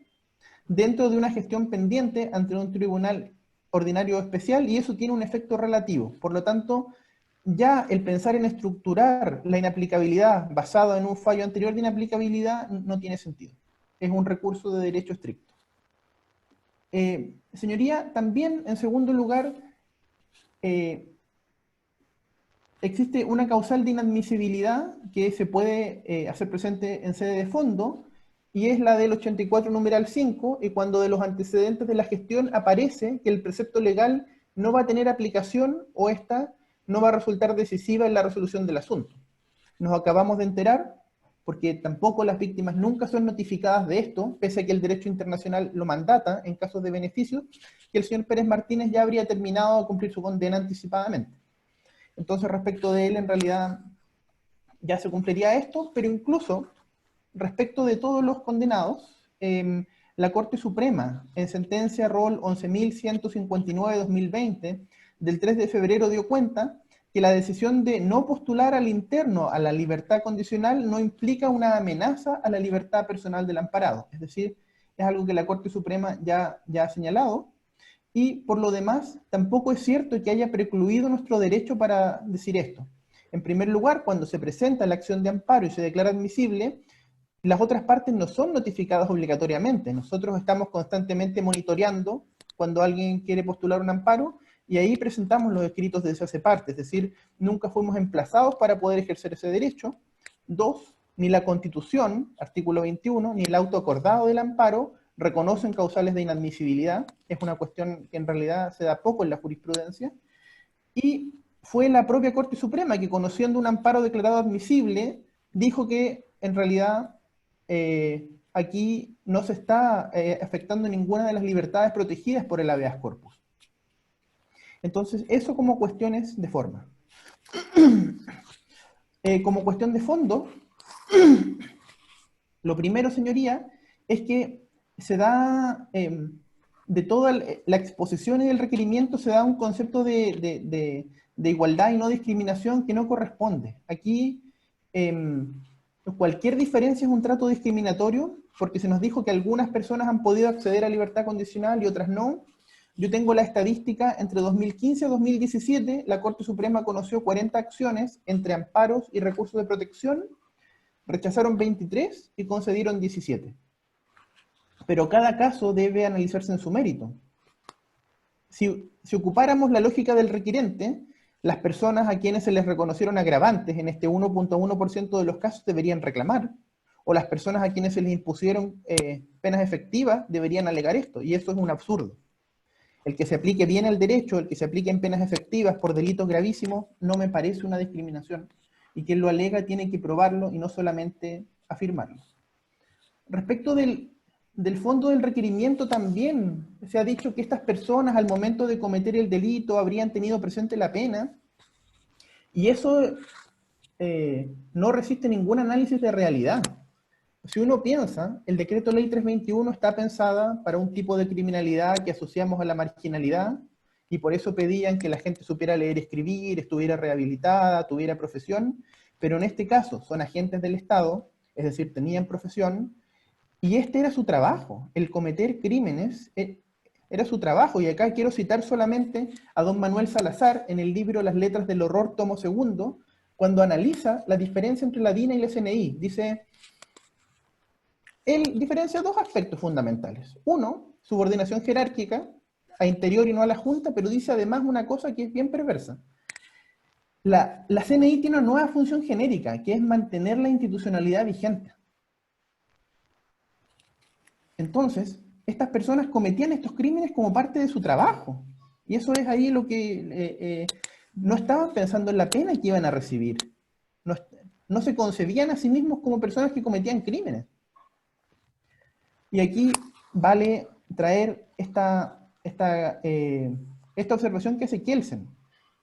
dentro de una gestión pendiente ante un tribunal ordinario o especial, y eso tiene un efecto relativo. Por lo tanto, ya el pensar en estructurar la inaplicabilidad basado en un fallo anterior de inaplicabilidad no tiene sentido. Es un recurso de derecho estricto. Señoría, también, en segundo lugar, existe una causal de inadmisibilidad que se puede hacer presente en sede de fondo, y es la del 84 numeral 5, y cuando de los antecedentes de la gestión aparece que el precepto legal no va a tener aplicación o esta no va a resultar decisiva en la resolución del asunto. Nos acabamos de enterar, porque tampoco las víctimas nunca son notificadas de esto, pese a que el derecho internacional lo mandata en casos de beneficios, que el señor Pérez Martínez ya habría terminado de cumplir su condena anticipadamente. Entonces, respecto de él, en realidad, ya se cumpliría esto, pero incluso, respecto de todos los condenados, la Corte Suprema, en sentencia rol 11.159-2020, del 3 de febrero dio cuenta que la decisión de no postular al interno a la libertad condicional no implica una amenaza a la libertad personal del amparado. Es decir, es algo que la Corte Suprema ya ha señalado, y por lo demás, tampoco es cierto que haya precluido nuestro derecho para decir esto. En primer lugar, cuando se presenta la acción de amparo y se declara admisible, las otras partes no son notificadas obligatoriamente. Nosotros estamos constantemente monitoreando cuando alguien quiere postular un amparo, y ahí presentamos los escritos de esas partes, es decir, nunca fuimos emplazados para poder ejercer ese derecho. 2, ni la Constitución, artículo 21, ni el auto acordado del amparo reconocen causales de inadmisibilidad. Es una cuestión que en realidad se da poco en la jurisprudencia. Y fue la propia Corte Suprema que, conociendo un amparo declarado admisible, dijo que en realidad aquí no se está afectando ninguna de las libertades protegidas por el habeas corpus. Entonces, eso como cuestiones de forma. Como cuestión de fondo, lo primero, señoría, es que se da, de toda la exposición y el requerimiento, se da un concepto de igualdad y no discriminación que no corresponde. Aquí, cualquier diferencia es un trato discriminatorio, porque se nos dijo que algunas personas han podido acceder a libertad condicional y otras no. Yo tengo la estadística, entre 2015 y 2017, la Corte Suprema conoció 40 acciones entre amparos y recursos de protección, rechazaron 23 y concedieron 17. Pero cada caso debe analizarse en su mérito. Si ocupáramos la lógica del requirente, las personas a quienes se les reconocieron agravantes en este 1.1% de los casos deberían reclamar, o las personas a quienes se les impusieron penas efectivas deberían alegar esto, y eso es un absurdo. El que se aplique bien el derecho, el que se apliquen penas efectivas por delitos gravísimos, no me parece una discriminación, y quien lo alega tiene que probarlo y no solamente afirmarlo. Respecto del fondo del requerimiento, también se ha dicho que estas personas al momento de cometer el delito habrían tenido presente la pena, y eso no resiste ningún análisis de realidad. Si uno piensa, el decreto ley 321 está pensada para un tipo de criminalidad que asociamos a la marginalidad, y por eso pedían que la gente supiera leer y escribir, estuviera rehabilitada, tuviera profesión, pero en este caso son agentes del Estado, es decir, tenían profesión, y este era su trabajo, el cometer crímenes era su trabajo. Y acá quiero citar solamente a don Manuel Salazar en el libro Las letras del horror, tomo 2, cuando analiza la diferencia entre la DINA y la SNI. Dice, él diferencia dos aspectos fundamentales. Uno, subordinación jerárquica, a interior y no a la Junta, pero dice además una cosa que es bien perversa. La CNI tiene una nueva función genérica, que es mantener la institucionalidad vigente. Entonces, estas personas cometían estos crímenes como parte de su trabajo. Y eso es ahí lo que no estaban pensando en la pena que iban a recibir. No se concebían a sí mismos como personas que cometían crímenes. Y aquí vale traer esta observación que hace Kelsen.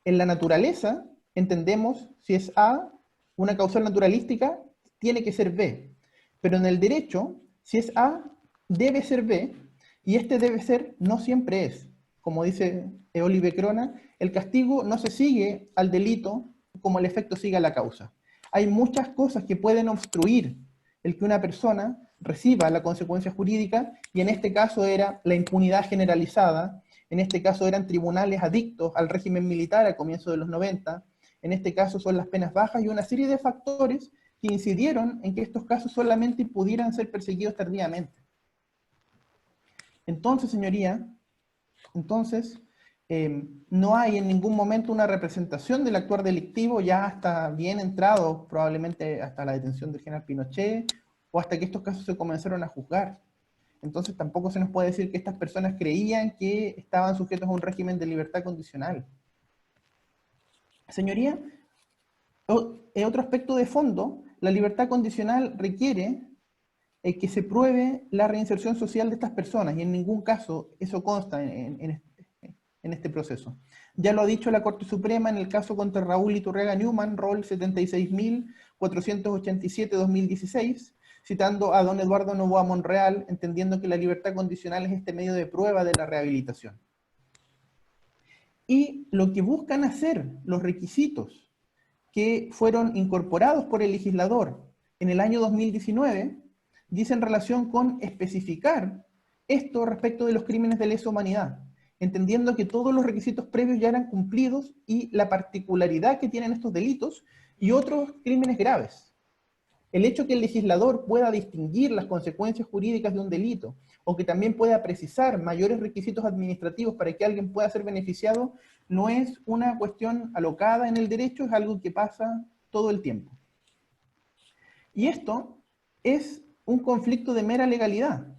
En la naturaleza entendemos si es A una causal naturalística tiene que ser B, pero en el derecho, si es A, debe ser B, y este debe ser no siempre es. Como dice Olive Crona, el castigo no se sigue al delito como el efecto sigue a la causa. Hay muchas cosas que pueden obstruir el que una persona reciba la consecuencia jurídica, y en este caso era la impunidad generalizada, en este caso eran tribunales adictos al régimen militar a comienzos de los 90, en este caso son las penas bajas y una serie de factores que incidieron en que estos casos solamente pudieran ser perseguidos tardíamente. Entonces, señoría, no hay en ningún momento una representación del actuar delictivo ya hasta bien entrado, probablemente hasta la detención del general Pinochet, o hasta que estos casos se comenzaron a juzgar. Entonces tampoco se nos puede decir que estas personas creían que estaban sujetos a un régimen de libertad condicional. Señoría, otro aspecto de fondo, la libertad condicional requiere que se pruebe la reinserción social de estas personas, y en ningún caso eso consta en este proceso. Ya lo ha dicho la Corte Suprema en el caso contra Raúl Iturriaga Newman, rol 76.487-2016, citando a don Eduardo Novoa Monreal, entendiendo que la libertad condicional es este medio de prueba de la rehabilitación. Y lo que buscan hacer los requisitos que fueron incorporados por el legislador en el año 2019, dice en relación con especificar esto respecto de los crímenes de lesa humanidad, entendiendo que todos los requisitos previos ya eran cumplidos y la particularidad que tienen estos delitos y otros crímenes graves. El hecho que el legislador pueda distinguir las consecuencias jurídicas de un delito, o que también pueda precisar mayores requisitos administrativos para que alguien pueda ser beneficiado, no es una cuestión alocada en el derecho, es algo que pasa todo el tiempo. Y esto es un conflicto de mera legalidad.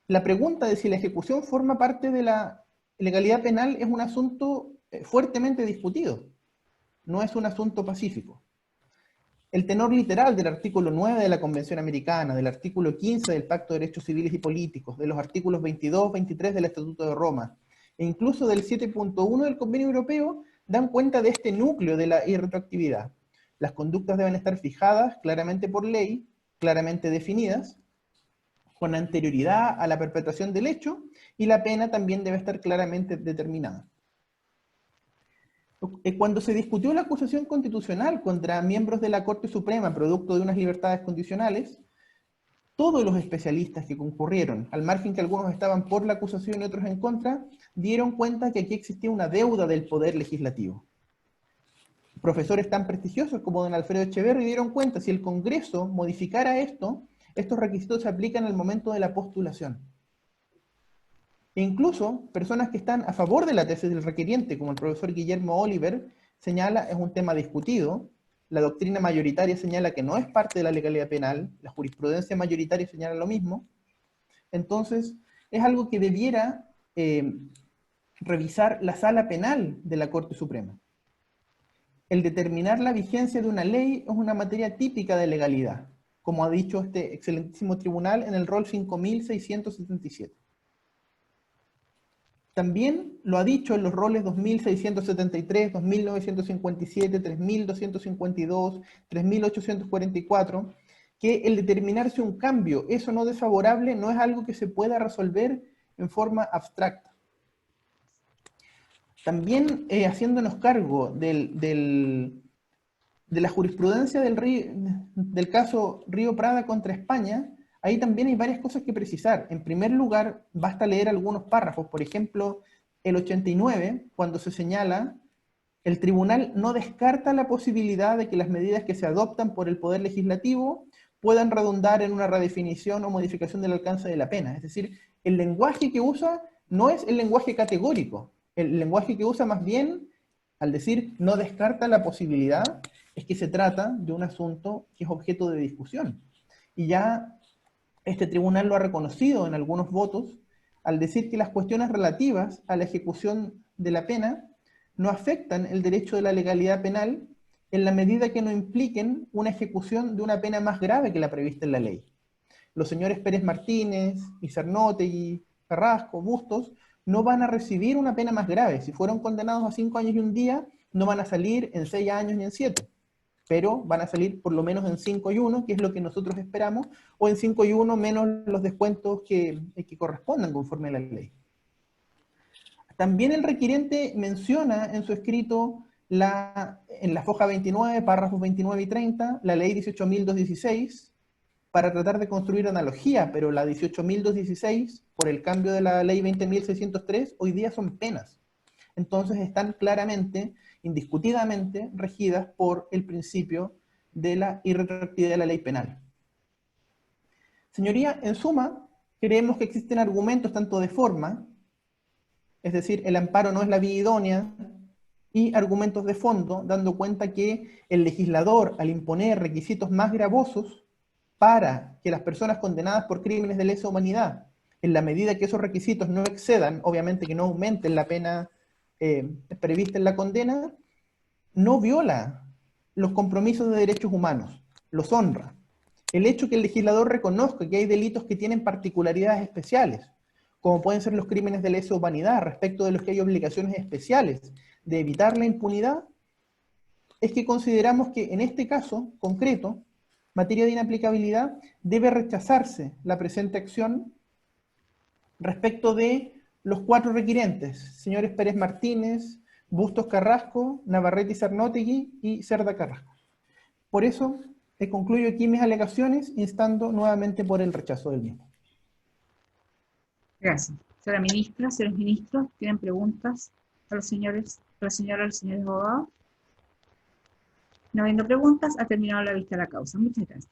La pregunta de si la ejecución forma parte de la legalidad penal es un asunto fuertemente discutido, no es un asunto pacífico. El tenor literal del artículo 9 de la Convención Americana, del artículo 15 del Pacto de Derechos Civiles y Políticos, de los artículos 22, 23 del Estatuto de Roma, e incluso del 7.1 del Convenio Europeo, dan cuenta de este núcleo de la irretroactividad. Las conductas deben estar fijadas claramente por ley, claramente definidas, con anterioridad a la perpetración del hecho, y la pena también debe estar claramente determinada. Cuando se discutió la acusación constitucional contra miembros de la Corte Suprema producto de unas libertades condicionales, todos los especialistas que concurrieron, al margen que algunos estaban por la acusación y otros en contra, dieron cuenta que aquí existía una deuda del poder legislativo. Profesores tan prestigiosos como don Alfredo Echeverri dieron cuenta, si el Congreso modificara esto, estos requisitos se aplican al momento de la postulación. E incluso personas que están a favor de la tesis del requiriente, como el profesor Guillermo Oliver, señala, es un tema discutido, la doctrina mayoritaria señala que no es parte de la legalidad penal, la jurisprudencia mayoritaria señala lo mismo, entonces es algo que debiera revisar la sala penal de la Corte Suprema. El determinar la vigencia de una ley es una materia típica de legalidad, como ha dicho este excelentísimo tribunal en el rol 5677. También lo ha dicho en los roles 2673, 2957, 3252, 3844, que el determinarse un cambio es o no desfavorable no es algo que se pueda resolver en forma abstracta. También haciéndonos cargo de la jurisprudencia del caso Río Prada contra España, ahí también hay varias cosas que precisar. En primer lugar, basta leer algunos párrafos. Por ejemplo, el 89, cuando se señala, el tribunal no descarta la posibilidad de que las medidas que se adoptan por el Poder Legislativo puedan redundar en una redefinición o modificación del alcance de la pena. Es decir, el lenguaje que usa no es el lenguaje categórico. El lenguaje que usa más bien, al decir no descarta la posibilidad, es que se trata de un asunto que es objeto de discusión. Y ya este tribunal lo ha reconocido en algunos votos al decir que las cuestiones relativas a la ejecución de la pena no afectan el derecho de la legalidad penal en la medida que no impliquen una ejecución de una pena más grave que la prevista en la ley. Los señores Pérez Martínez, Izarnotegui, Carrasco, Bustos, no van a recibir una pena más grave. Si fueron condenados a 5 años y un día, no van a salir en 6 años ni en 7. pero van a salir por lo menos en 5.1, que es lo que nosotros esperamos, o en 5.1 menos los descuentos que correspondan conforme a la ley. También el requiriente menciona en su escrito en la foja 29, párrafos 29 y 30, la ley 18.216, para tratar de construir analogía, pero la 18.216, por el cambio de la ley 20.603, hoy día son penas. Entonces están claramente, indiscutidamente, regidas por el principio de la irretroactividad de la ley penal. Señoría, en suma, creemos que existen argumentos tanto de forma, es decir, el amparo no es la vía idónea, y argumentos de fondo, dando cuenta que el legislador, al imponer requisitos más gravosos para que las personas condenadas por crímenes de lesa humanidad, en la medida que esos requisitos no excedan, obviamente que no aumenten la pena prevista en la condena, no viola los compromisos de derechos humanos, los honra. El hecho que el legislador reconozca que hay delitos que tienen particularidades especiales, como pueden ser los crímenes de lesa humanidad, respecto de los que hay obligaciones especiales de evitar la impunidad, es que consideramos que en este caso concreto, materia de inaplicabilidad, debe rechazarse la presente acción respecto de los 4 requirentes, señores Pérez Martínez, Bustos Carrasco, Navarrete y Sarnotegui y Cerda Carrasco. Por eso, concluyo aquí mis alegaciones, instando nuevamente por el rechazo del mismo. Gracias. Señora ministra, señores ministros, ¿tienen preguntas a los señores, a la señora, a los señores abogados? No habiendo preguntas, ha terminado la vista de la causa. Muchas gracias.